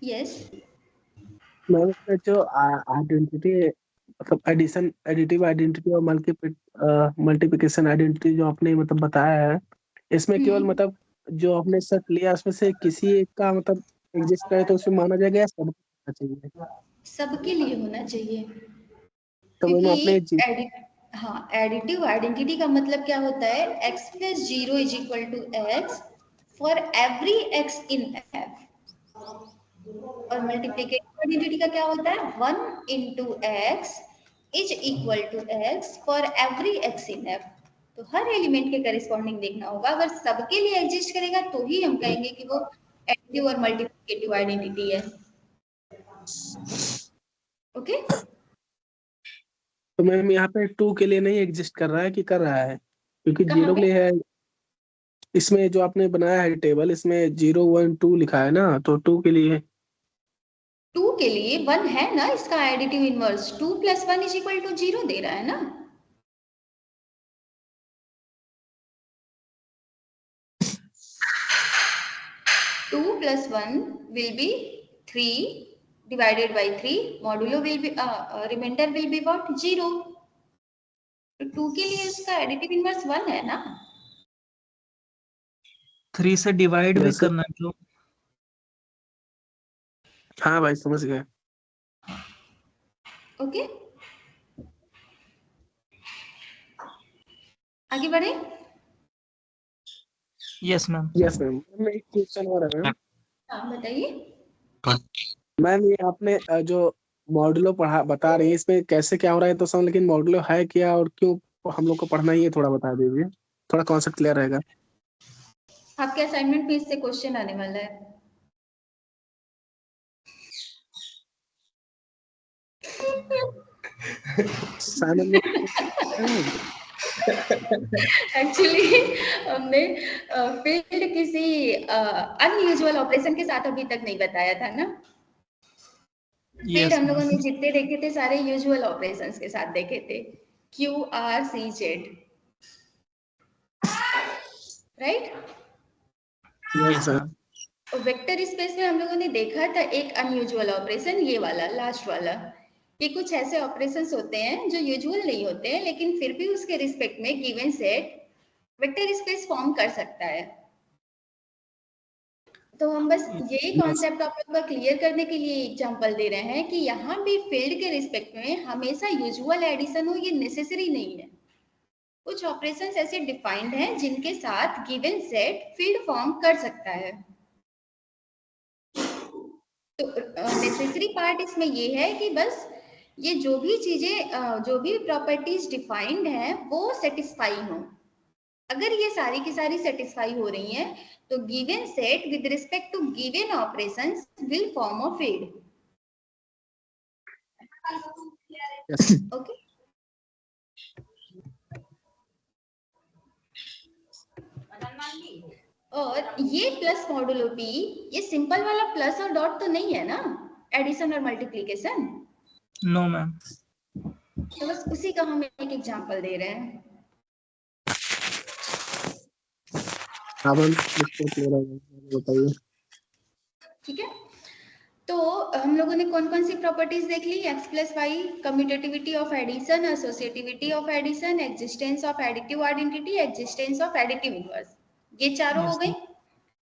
A: Yes.
B: Ma'am इसमें जो identity मतलब addition additive identity और multiplication identity जो आपने मतलब बताया है, इसमें केवल मतलब जो आपने सेट लिया उसमें से किसी एक का मतलब एग्जिस्ट करे तो उसमें माना जाएगा या सब होना चाहिए?
A: सबके लिए होना चाहिए,
B: तो मैम आपने
A: क्योंकि हाँ, एडिटिव आइडेंटिटी का मतलब क्या होता है? x plus 0 is equal to x for every x in f. और मल्टीप्लिकेटिव आइडेंटिटी का क्या होता है? 1 into x is equal to x for every x in f. तो हर एलिमेंट के करिस्पॉन्डिंग देखना होगा. अगर सबके लिए एग्जिस्ट करेगा तो ही हम कहेंगे कि वो एडिटिव और मल्टीप्लिकेटिव आइडेंटिटी है. ओके?
B: तो मैम यहाँ पे 2 के लिए नहीं एग्जिस्ट कर रहा है कि कर रहा है? क्योंकि
A: कहाँ
B: 0 के
A: पे?
B: लिए है, इसमें जो आपने बनाया है टेबल, इसमें 0 1 2 लिखा है ना, तो 2 के लिए
A: 2 के लिए 1 है ना इसका additive inverse. 2 plus 1 is equal to 0 दे रहा है ना. Two plus 1 will be 3 divided by 3. Modulo will be remainder will be what? 0. तो 2 के लिए इसका एडिटिव इनवर्स 1 है ना.
E: 3 से डिवाइड भी
B: Yes, sir.
E: करना है तो
B: हाँ भाई समझ गए.
A: ओके, आगे बढ़े.
E: Yes ma'am.
B: Yes ma'am. Ma'am एक क्वेश्चन और है मैम।
A: हाँ बताइए।
B: मैम ये आपने जो मॉडुलो पढ़ा बता रही है, इसमें कैसे क्या हो रहा है तो समझ, लेकिन मॉडुलो है क्या और क्यों हम लोग को पढ़ना ही है, थोड़ा बता दीजिए, थोड़ा कॉन्सेप्ट क्लियर रहेगा।
A: आपके असाइनमेंट में इससे क्वेश्चन आने वाला है।
B: साइमन में
A: एक्चुअली हमने फील्ड किसी अनयूजुअल ऑपरेशन के साथ अभी तक नहीं बताया था ना। फील्ड
E: यस
A: हम लोगों ने
E: मैम।
A: जितने देखे थे सारे यूजुअल ऑपरेशंस के साथ देखे थे, Q R C Z, right.
B: Yes sir.
A: Vector space में हम लोगों ने देखा था एक अनयूजुअल ऑपरेशन, ये वाला लास्ट वाला, कि कुछ ऐसे ऑपरेशंस होते हैं जो यूजुअल नहीं होते हैं लेकिन फिर भी उसके रिस्पेक्ट में given set vector space form कर सकता है। तो हम बस यही कॉन्सेप्ट आप लोग का क्लियर करने के लिए एग्जांपल दे रहे हैं कि यहाँ भी फील्ड के रिस्पेक्ट में हमेशा यूजुअल एडिशन हो ये नेसेसरी नहीं है। कुछ ऑपरेशंस ऐसे डिफाइंड हैं जिनके साथ गिवन सेट फील्ड फॉर्म कर सकता है। तो नेसेसरी पार्ट इसमें ये है कि बस ये जो भी चीजें जो भी प्रॉपर्टीज डिफाइंड हैं वो सेटिस्फाई हो। अगर ये सारी की सारी सेटिस्फाई हो रही हैं तो given set with respect to given operations will form a field. Okay. और ये प्लस मॉडुलो पी, ये सिंपल वाला प्लस और डॉट तो नहीं है ना, एडिशन और मल्टीप्लीकेशन।
E: No ma'am.
A: तो बस उसी का हम एक एग्जांपल दे रहे हैं।
B: हाँ मैम क्लियर रहेगा, बताइए।
A: ठीक है, तो हम लोगों ने कौन कौन सी प्रॉपर्टीज देख ली? X plus y, commutativity of addition, associativity of addition, existence of additive identity, existence of additive inverse, ये चारों हो
E: यस
A: गई।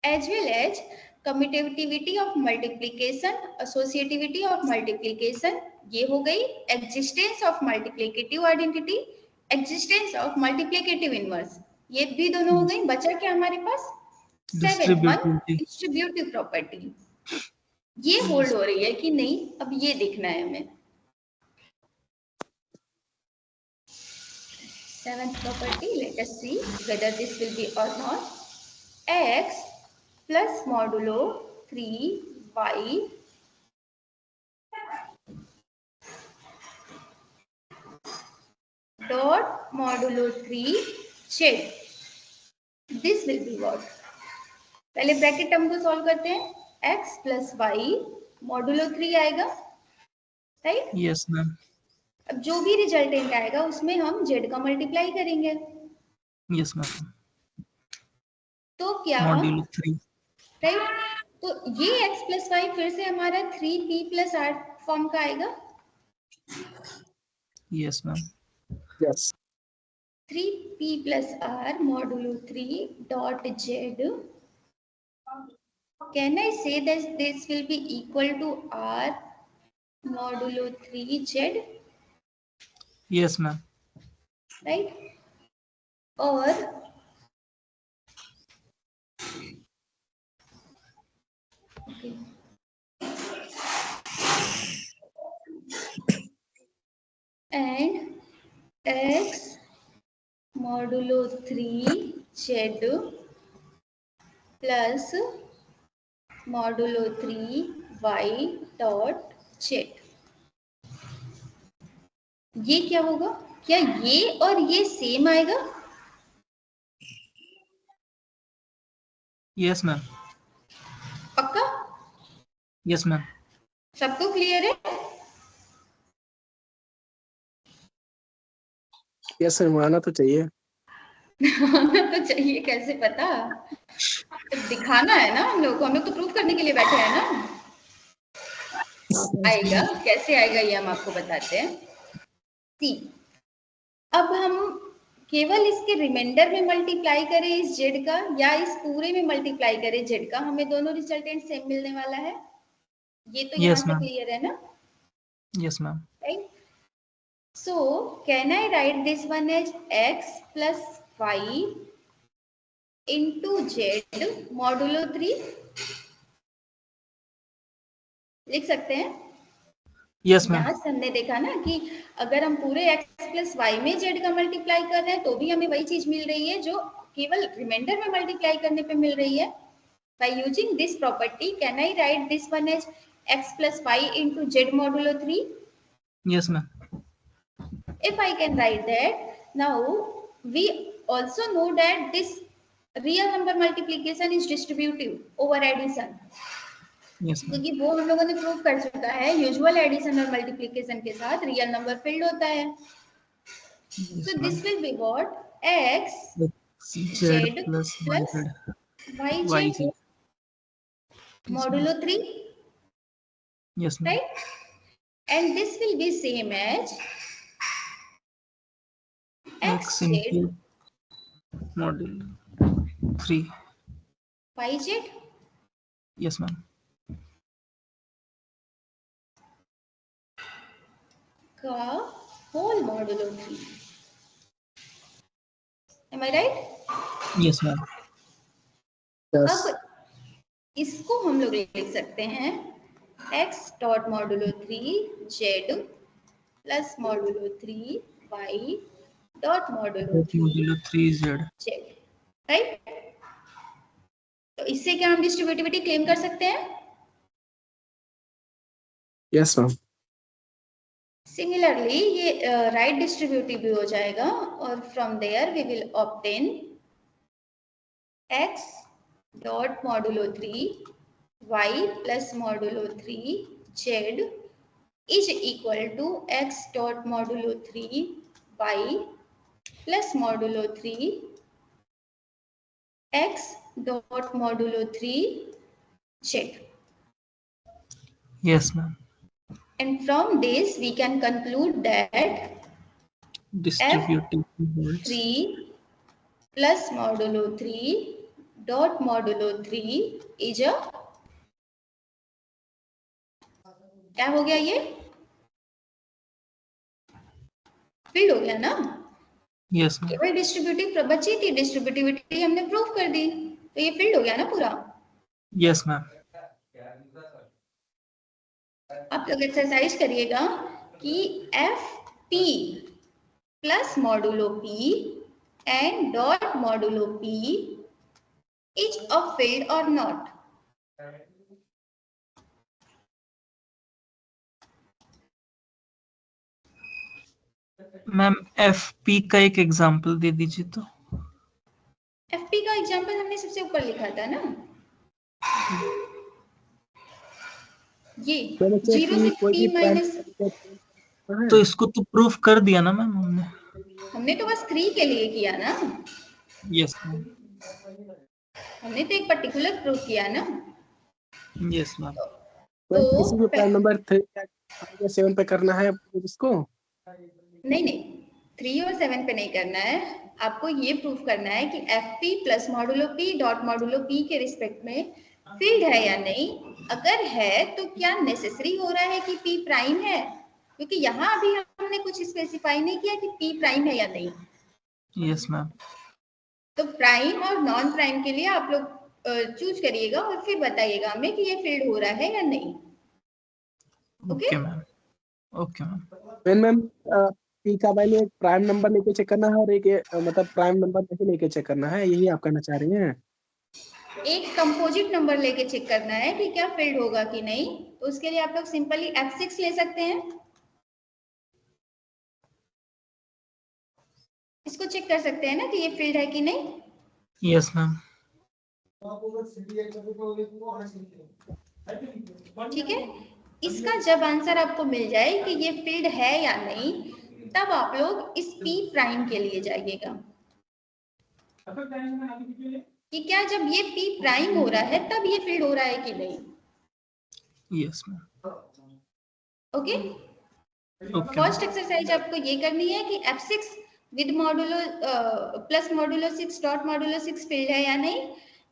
A: As well as commutativity of multiplication, associativity of multiplication, ये हो गई। Existence of multiplicative identity, existence of multiplicative inverse, ये भी दोनों हो गई। बचा क्या हमारे पास? Seventh one,
E: distributivity.
A: Distributive property, ये होल्ड हो रही है कि नहीं, अब ये देखना है हमें। Seventh property, let us see whether this will be or not. X plus modulo 3y dot modulo 3z, this will be what? पहले ब्रैकेट टर्म को सॉल्व करते हैं। x plus y modulo 3 आएगा, राइट।
E: Yes ma'am.
A: अब जो भी resultant आएगा उसमें हम z का मल्टीप्लाई करेंगे।
E: Yes ma'am.
A: तो क्या,
E: मॉड्यूलो 3।
A: राइट, तो ये x प्लस वाई फिर से हमारा 3p प्लस आर फॉर्म का आएगा।
E: Yes ma'am.
B: Yes
A: 3p plus R modulo 3 dot z, can I say that this will be equal to r modulo 3z,
E: yes ma'am.
A: Right. और okay. and x modulo 3z plus modulo 3y dot z, ये क्या होगा? क्या ये और ये same आएगा?
E: Yes ma'am.
A: पक्का?
E: Yes ma'am.
A: सबको क्लियर है?
B: यस सर, आना तो चाहिए।
A: आना तो चाहिए, कैसे पता? तो दिखाना है ना हम लोग को, हम लोग तो प्रूफ करने के लिए बैठे हैं ना। आएगा, कैसे आएगा ये हम आपको बताते हैं। सी, अब हम केवल इसके रिमाइंडर में मल्टीप्लाई करें इस जेड का या इस पूरे में मल्टीप्लाई करें जेड का, हमें दोनों रिजल्टेंट सेम मिलने वाला है। ये तो यहाँ
E: यस
A: से
E: मैम।
A: क्लियर है ना,
E: yes ma'am.
A: Right. So can I write this one as x plus y into z modulo 3 लिख सकते हैं।
E: Yes ma'am.
A: यहाँ से हमने देखा ना कि अगर हम पूरे x प्लस वाई में z का मल्टीप्लाई कर रहे हैं तो भी हमें वही चीज मिल रही है जो केवल रिमाइंडर में मल्टीप्लाई करने पे मिल रही है। By using this property, can I write this one as x plus y into z modulo 3?
E: Yes ma'am.
A: If I can write that, now we also know that this real number multiplication is distributive over addition.
E: Yes ma'am.
A: क्योंकि वो हम लोगों ने prove कर चुका है usual addition और multiplication के साथ रियल नंबर फिल्ड होता है। So this will be what? X
E: Z plus
A: plus
E: Y
A: y
E: Z.
A: z modulo 3,
E: yes ma'am.
A: right? And this will be same as
E: X
A: x z
E: into modulo 3।
A: y z
E: yes ma'am.
A: का whole modulo 3. Am I right?
E: Yes ma'am.
B: Yes
A: अब इसको हम लोग लिख सकते हैं x dot modulo 3 z plus modulo 3 y dot modulo 3
E: modulo 3 Z.
A: z, right? तो इससे क्या हम डिस्ट्रीब्यूटिविटी क्लेम कर सकते हैं?
B: Yes ma'am.
A: सिमिलरली ये राइट डिस्ट्रीब्यूटिव भी हो जाएगा और from there we will obtain x dot modulo 3 y plus modulo 3 z is equal to x dot modulo 3 y plus modulo 3 x dot modulo 3 z.
E: Yes ma'am.
A: And from this we can conclude that
E: distributive
A: f3 plus modulo 3 dot modulo 3 is a, क्या हो गया ये? Field हो गया ना?
E: Yes ma'am.
A: केवल distributive बची थी, डिस्ट्रीब्यूटिविटी हमने प्रूव कर दी, तो ये फील्ड हो गया ना पूरा।
E: Yes ma'am.
A: आप लोग एक्सरसाइज करिएगा कि F P plus modulo P and dot modulo P is a field और नॉट।
E: मैम एफ पी का एक एग्जांपल दे दीजिए तो।
A: एफ पी का एग्जांपल हमने सबसे ऊपर लिखा था ना, ये
B: मैंने चेक
A: 0 से
B: की कोई
A: p
B: भी प्राइम
A: माइनस,
E: तो इसको तो प्रूफ कर दिया ना मैम हमने।
A: हमने तो बस 3 के लिए किया ना,
E: यस मैम।
A: हमने तो एक पर्टिकुलर प्रूफ किया ना।
E: Yes ma'am.
B: किसी भी प्राइम नंबर 3 या 7 पे करना है इसको?
A: नहीं 3 और 7 पे नहीं करना है, आपको ये प्रूफ करना है कि F P plus modulo P dot modulo P के रिस्पेक्ट में फील्ड है या नहीं। अगर है तो क्या नेसेसरी हो रहा है कि पी प्राइम है, क्योंकि यहाँ अभी हमने कुछ स्पेसिफाई नहीं किया कि पी प्राइम है या नहीं।
E: Yes ma'am.
A: तो प्राइम और नॉन प्राइम के लिए आप लोग चूज करिएगा और फिर बताइएगा हमें कि ये फील्ड हो रहा है या नहीं।
E: Okay ma'am. Okay ma'am.
B: Ma'am P का वैल्यू एक प्राइम नंबर लेके चेक करना है और एक मतलब प्राइम नंबर नहीं लेके चेक करना है, यही आप कहना चाह रही हैं?
A: एक कंपोजिट नंबर लेके चेक करना है कि क्या फील्ड होगा कि नहीं। तो उसके लिए आप लोग सिंपली F6 ले सकते हैं, इसको चेक कर सकते हैं ना कि ये फील्ड है कि नहीं।
E: Yes ma'am.
A: ठीक है, इसका जब आंसर आपको मिल जाए कि ये फील्ड है या नहीं, तब आप लोग इस P प्राइम के लिए जाइएगा कि क्या जब ये P प्राइम हो रहा है तब ये फील्ड हो रहा है कि नहीं।
E: Yes ma'am.
A: Okay,
E: okay
A: first exercise आपको ये करनी है कि F6 with modulo plus modulo 6 dot modulo 6 field है या नहीं,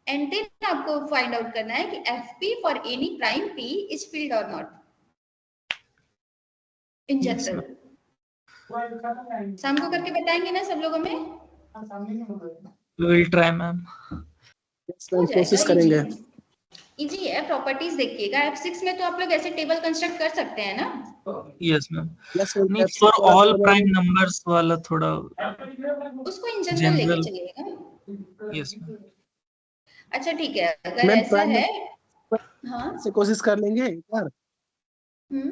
A: एंड देन आपको फाइंड आउट करना है कि FP for any prime P is field और नॉट इन जनरल। शाम को करके बताएंगे ना सब लोगों में।
E: Will try ma'am.
B: यस
A: हो
B: मैम,
A: जाएगा,
B: कोशिश करेंगे।
A: इजी है। प्रॉपर्टीज देखिएगा, F6 में तो आप लोग ऐसे टेबल कंस्ट्रक्ट कर सकते हैं ना।
E: Yes ma'am.
B: यस मैम,
E: नहीं,
B: F6
E: फॉर
B: थोड़ा
E: ऑल
B: सा
E: प्राइम
B: मैम,
E: नंबर्स वाला थोड़ा।
A: उसको इन जनरल लेके
E: जनरल।
A: चलिएगा।
E: Yes ma'am.
A: अच्छा ठीक है, अगर
B: मैम
A: ऐसा
B: प्राइम
A: है। हाँ।
B: से कोशिश कर लेंगे एक बार।
A: हम्म।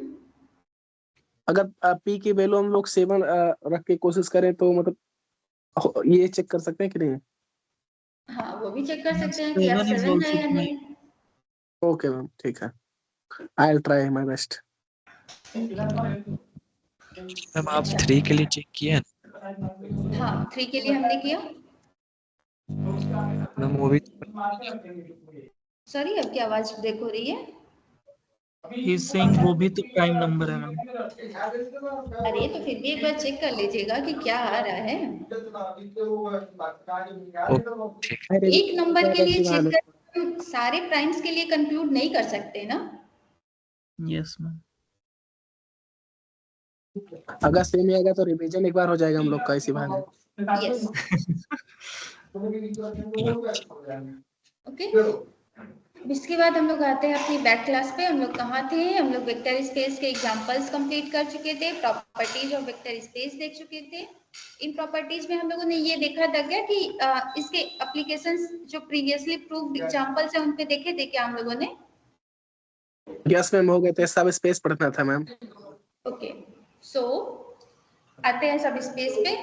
B: अगर पी की वैल्यू हम लोग 7 रख के कोशिश करें तो मतलब ये चेक कर सकते हैं कि नहीं?
A: हाँ, वो भी चेक कर सकते हैं कि
E: 7 is
A: F7 है
E: also
A: या
E: fine.
A: नहीं।
B: ओके मैम, ठीक है, I will try my best.
H: Ma'am आप 3 के लिए चेक किए?
A: हाँ, 3 के लिए हमने किया।
H: मैम वो भी
A: सॉरी, आपकी आवाज ब्रेक हो रही है।
E: ही इज सेइंग वो भी तो प्राइम नंबर है मैम।
A: अरे तो फिर भी एक बार चेक कर लीजिएगा कि क्या आ रहा है। एक नंबर के लिए चेक कर, सारे प्राइम्स के लिए कंक्लूड नहीं कर सकते ना।
E: Yes ma'am.
B: अगर सेम ही आएगा तो रिवीजन एक बार हो जाएगा हम लोग का इसी बहाने।
A: यस। ओके, इसके बाद हम लोग आते हैं अपनी बैक क्लास पे। हम लोग कहाँ थे? हम लोग वेक्टर स्पेस के एग्जांपल्स कंप्लीट कर चुके थे, प्रॉपर्टीज ऑफ वेक्टर स्पेस देख चुके थे। इन प्रॉपर्टीज में हम लोगों ने ये देखा था क्या कि इसके एप्लीकेशंस जो प्रीवियसली प्रूव्ड एग्जांपल्स हैं उन पे देखे थे क्या हम लोगों ने?
B: यस मैम, हो गए थे, सब स्पेस पढ़ना था मैम।
A: ओके, सो आते हैं सब स्पेस पे।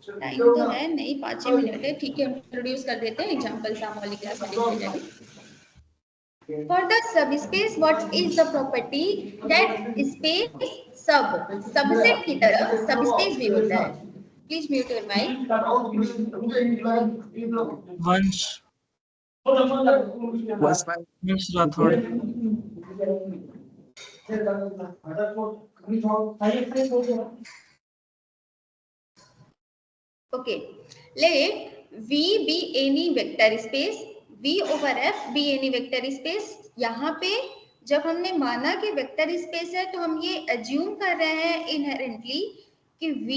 A: टाइम तो है नहीं, 5 मिनट है, ठीक है, इंट्रोड्यूस कर देते हैं एग्जांपल्स हम वाली क्लास में देखते जाएंगे। For the subspace, what is the property that space subset की तरह subspace भी होता है? Please mute your mic.
E: वंश
B: बस मैम,
E: वंश Rathore.
A: Okay, let V be any vector space, V over F be any vector space. यहाँ पे जब हमने माना कि वेक्टर स्पेस है तो हम ये अज्यूम कर रहे हैं इनहेरेंटली कि V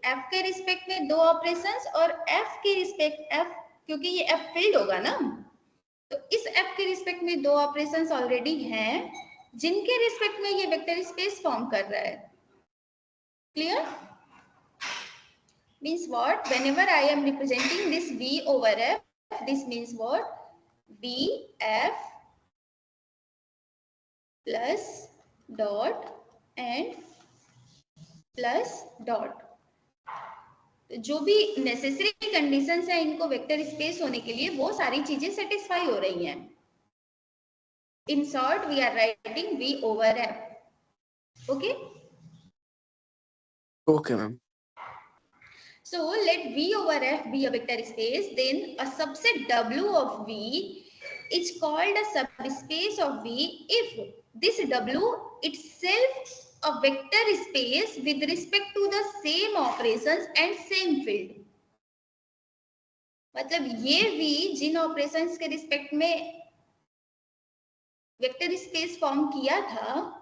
A: F के रिस्पेक्ट में 2 ऑपरेशंस और F के रिस्पेक्ट F, क्योंकि ये F फील्ड होगा ना, तो इस F के रिस्पेक्ट में 2 ऑपरेशंस ऑलरेडी हैं जिनके रिस्पेक्ट में ये वेक्टर स्पेस फॉर्म कर रहा है। Clear? Means what? Whenever I am representing this V over F, this means what? V F plus dot and plus dot. जो भी नेसेसरी कंडीशंस है इनको वेक्टर स्पेस होने के लिए, वो सारी चीजें सेटिस्फाई हो रही हैं। In short, we are writing V over F. Okay?
B: Okay ma'am.
A: So let V over F be a vector space, then a subset W of V is called a subspace of V if this W itself a vector space with respect to the same operations and same field. मतलब ये V जिन operations के respect में vector space form किया था,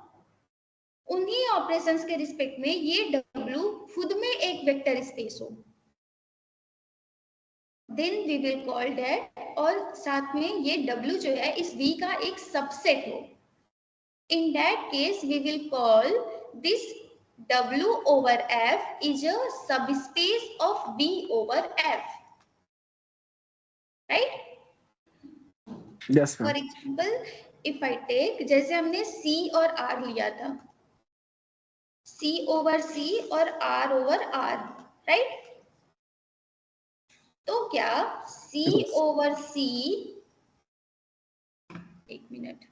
A: उन्हीं operations के respect में ये W खुद में एक वेक्टर स्पेस हो, then we will call that, और साथ में ये W जो है इस V का एक सबसेट हो, in that case we will call this W over F is a subspace of V over F, right?
B: Yes
A: For
B: ma'am.
A: example, if I take, जैसे हमने C और R लिया था, C over C और R over R, right? तो क्या C over C, एक minute,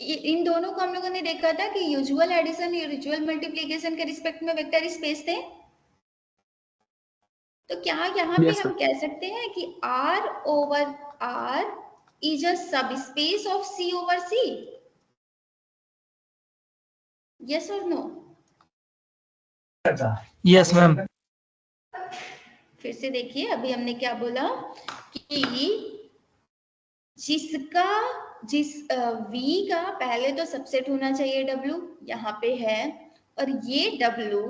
A: इन दोनों को हम लोगों ने देखा था कि यूजुअल एडिशन या यूजुअल मल्टीप्लिकेशन के रिस्पेक्ट में वेक्टर स्पेस थे। तो क्या यहाँ पे
B: Yes,
A: हम कह सकते हैं कि R over R is a subspace of C over C? Yes or no?
E: Yes ma'am.
A: फिर से देखिए, अभी हमने क्या बोला कि जिस V का पहले तो सबसेट होना चाहिए W, यहाँ पे है, और ये W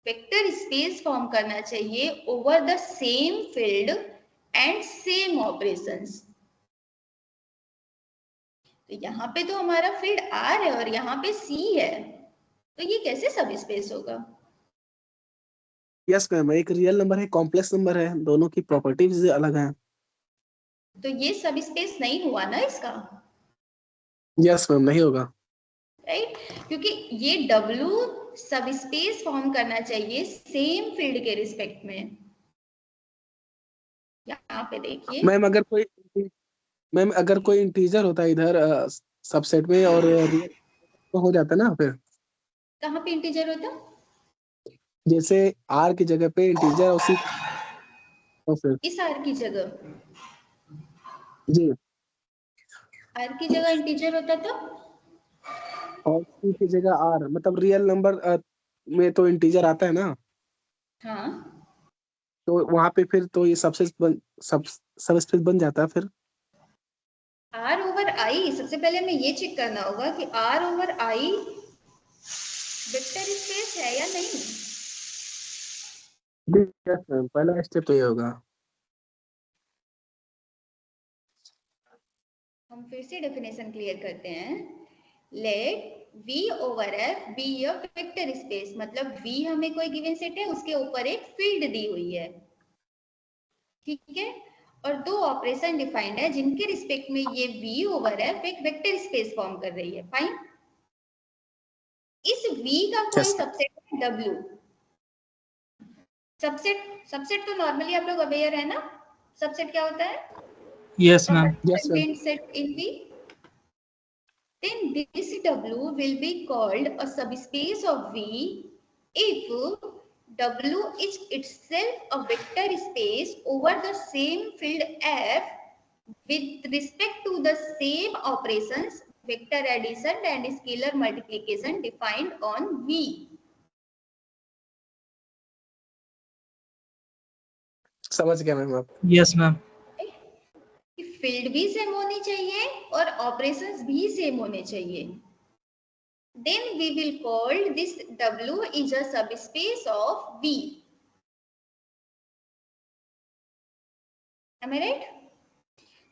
A: वेक्टर स्पेस फॉर्म करना चाहिए over the same field and same operations. तो यहाँ पे तो हमारा फील्ड R है और यहाँ पे C है, तो ये कैसे सब स्पेस होगा?
B: यस मैम, एक रियल नंबर है, कॉम्प्लेक्स नंबर है, दोनों की प्रॉपर्टीज अलग हैं।
A: तो ये सब स्पेस नहीं हुआ ना इसका,
B: यस मैम, नहीं होगा।
A: राइट? क्योंकि ये W सब स्पेस फॉर्म करना चाहिए सेम फील्ड के रिस्पेक्ट में। यहाँ पे देखिए
B: मैम अगर कोई इंटीजर होता है इधर सबसेट में और रियल तो हो जाता ना फिर।
A: कहाँ पे इंटीजर होता?
B: जैसे R की जगह पे इंटीजर और C तो फिर
A: इस R की जगह,
B: जी,
A: R की जगह इंटीजर होता तो
B: और C की जगह R, मतलब रियल नंबर में तो इंटीजर आता है ना,
A: हाँ,
B: तो वहां पे फिर तो ये सबस्पेस बन जाता है फिर।
A: R ओवर I, सबसे पहले हमें ये चेक करना होगा कि R over I vector space है या नहीं।
B: यस मैम, पहला स्टेप तो ये होगा।
A: हम फिर से डेफिनेशन क्लियर करते हैं। Let V over F be a vector space, मतलब V हमें कोई गिवन सेट है, उसके ऊपर एक फील्ड दी हुई है, ठीक है, और दो ऑपरेशन डिफाइंड है जिनके रिस्पेक्ट में ये V ओवर F एक वेक्टर स्पेस फॉर्म कर रही है। फाइन। इस V का कोई
B: Yes.
A: सबसेट है W। सबसेट तो नॉर्मली आप लोग अवेयर है ना, सबसेट क्या होता है?
E: Yes ma'am.
B: Yes, ma'am.
A: Contained set in V. Then this W will be called a subspace of V if W is itself a vector space over the same field F with respect to the same operations, vector addition and scalar multiplication defined on V.
B: समझ गया ma'am आप।
E: Yes ma'am.
A: Field भी same होनी चाहिए और operations भी same होने चाहिए। Then we will call this W is a subspace of V. Am I right?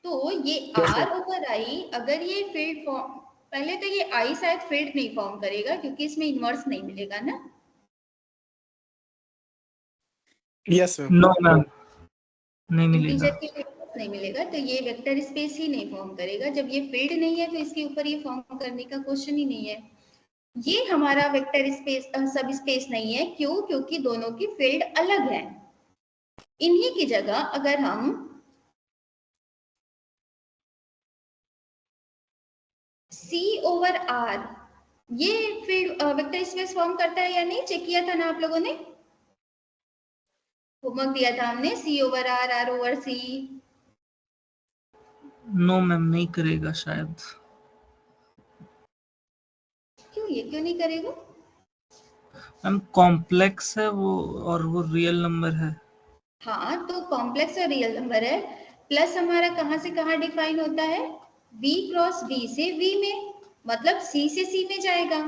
A: तो ये R ओवर I, अगर ये फील्ड फॉर्म, पहले तो ये I शायद फील्ड नहीं फॉर्म करेगा क्योंकि इसमें इनवर्स नहीं मिलेगा ना।
B: Yes ma'am.
E: नो मैम, नहीं मिलेगा।
A: इंटीजर के लिए नहीं मिलेगा, तो ये वेक्टर स्पेस ही नहीं फॉर्म करेगा। जब ये फील्ड नहीं है तो इसके ऊपर ये फॉर्म करने का क्वेश्चन ही नहीं है। ये हमारा वेक्टर स्पेस सब स्पेस नहीं है। क्यों? क्योंकि दोनों की फील्ड अलग है। इन्हीं की जगह अगर हम C ओवर R, ये फील्ड वेक्टर स्पेस फॉर्म करता है या नहीं, चेक किया था ना आप लोगों ने, होमवर्क दिया था हमने, C over R, R over C।
E: No ma'am, नहीं करेगा शायद।
A: क्यों, ये क्यों नहीं करेगा?
E: मैम कॉम्प्लेक्स है वो, और वो रियल नंबर है।
A: हाँ, तो कॉम्प्लेक्स और रियल नंबर है। प्लस हमारा कहाँ से कहाँ डिफाइन होता है? V क्रॉस V से V में, मतलब C से C में जाएगा।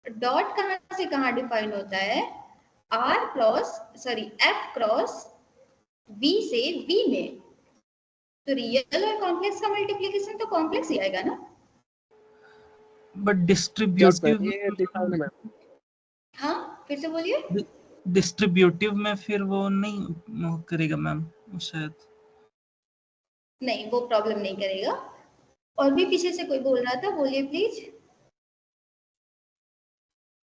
A: डॉट कहाँ से कहाँ डिफाइन होता है? F क्रॉस V से V में। तो रियल और कॉम्प्लेक्स का मल्टीप्लिकेशन तो कॉम्प्लेक्स ही आएगा ना।
E: बट डिस्ट्रीब्यूटिव,
B: ये डिफाइन है मैम।
A: हाँ, फिर से बोलिए।
E: डिस्ट्रीब्यूटिव में फिर वो नहीं करेगा मैम शायद।
A: नहीं, वो प्रॉब्लम नहीं करेगा। और भी पीछे से कोई बोल रहा था, बोलिए प्लीज।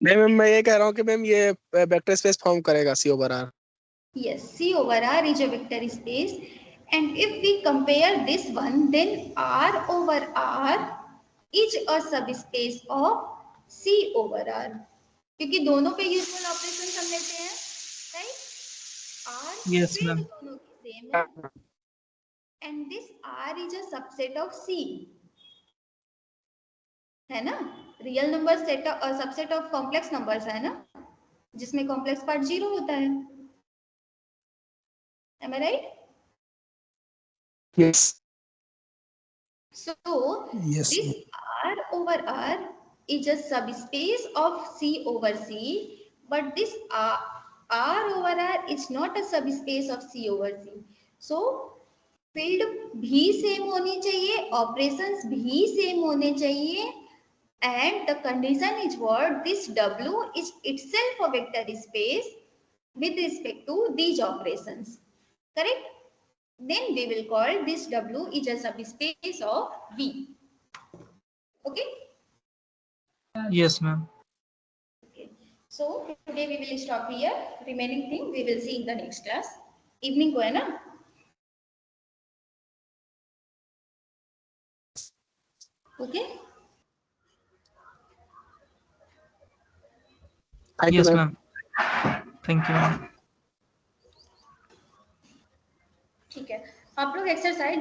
B: नहीं मैम, मैं ये कह रहा हूँ कि मैम ये वेक्टर स्पेस फॉर्म करेगा C over R।
A: Yes, C over R is a vector space, and if we compare this one, then R over R is a subspace of C over R. क्योंकि दोनों पे usual operation हम लेते हैं, right? R
E: Yes,
A: field
E: ma'am.
A: दोनों की same है, and this R is a subset of C, है ना? Real number set subset of complex numbers है ना, जिसमें कॉम्प्लेक्स पार्ट 0 होता है। Am I right?
B: Yes.
A: So
B: Yes.
A: this R over R is a subspace of C over C, but this R over R is not a subspace of C over C. So field भी same होनी चाहिए, operations भी same होने चाहिए, and the condition is what this W is itself a vector space with respect to these operations. Correct? Then we will call this W is a subspace of V. Okay?
E: Yes, ma'am.
A: Okay. So today we will stop here. Remaining thing we will see in the next class. Evening को है ना? Okay?
B: Thank you,
E: Yes,
B: ma'am.
E: ma'am. Thank you, ma'am.
A: ठीक है, आप लोग exercise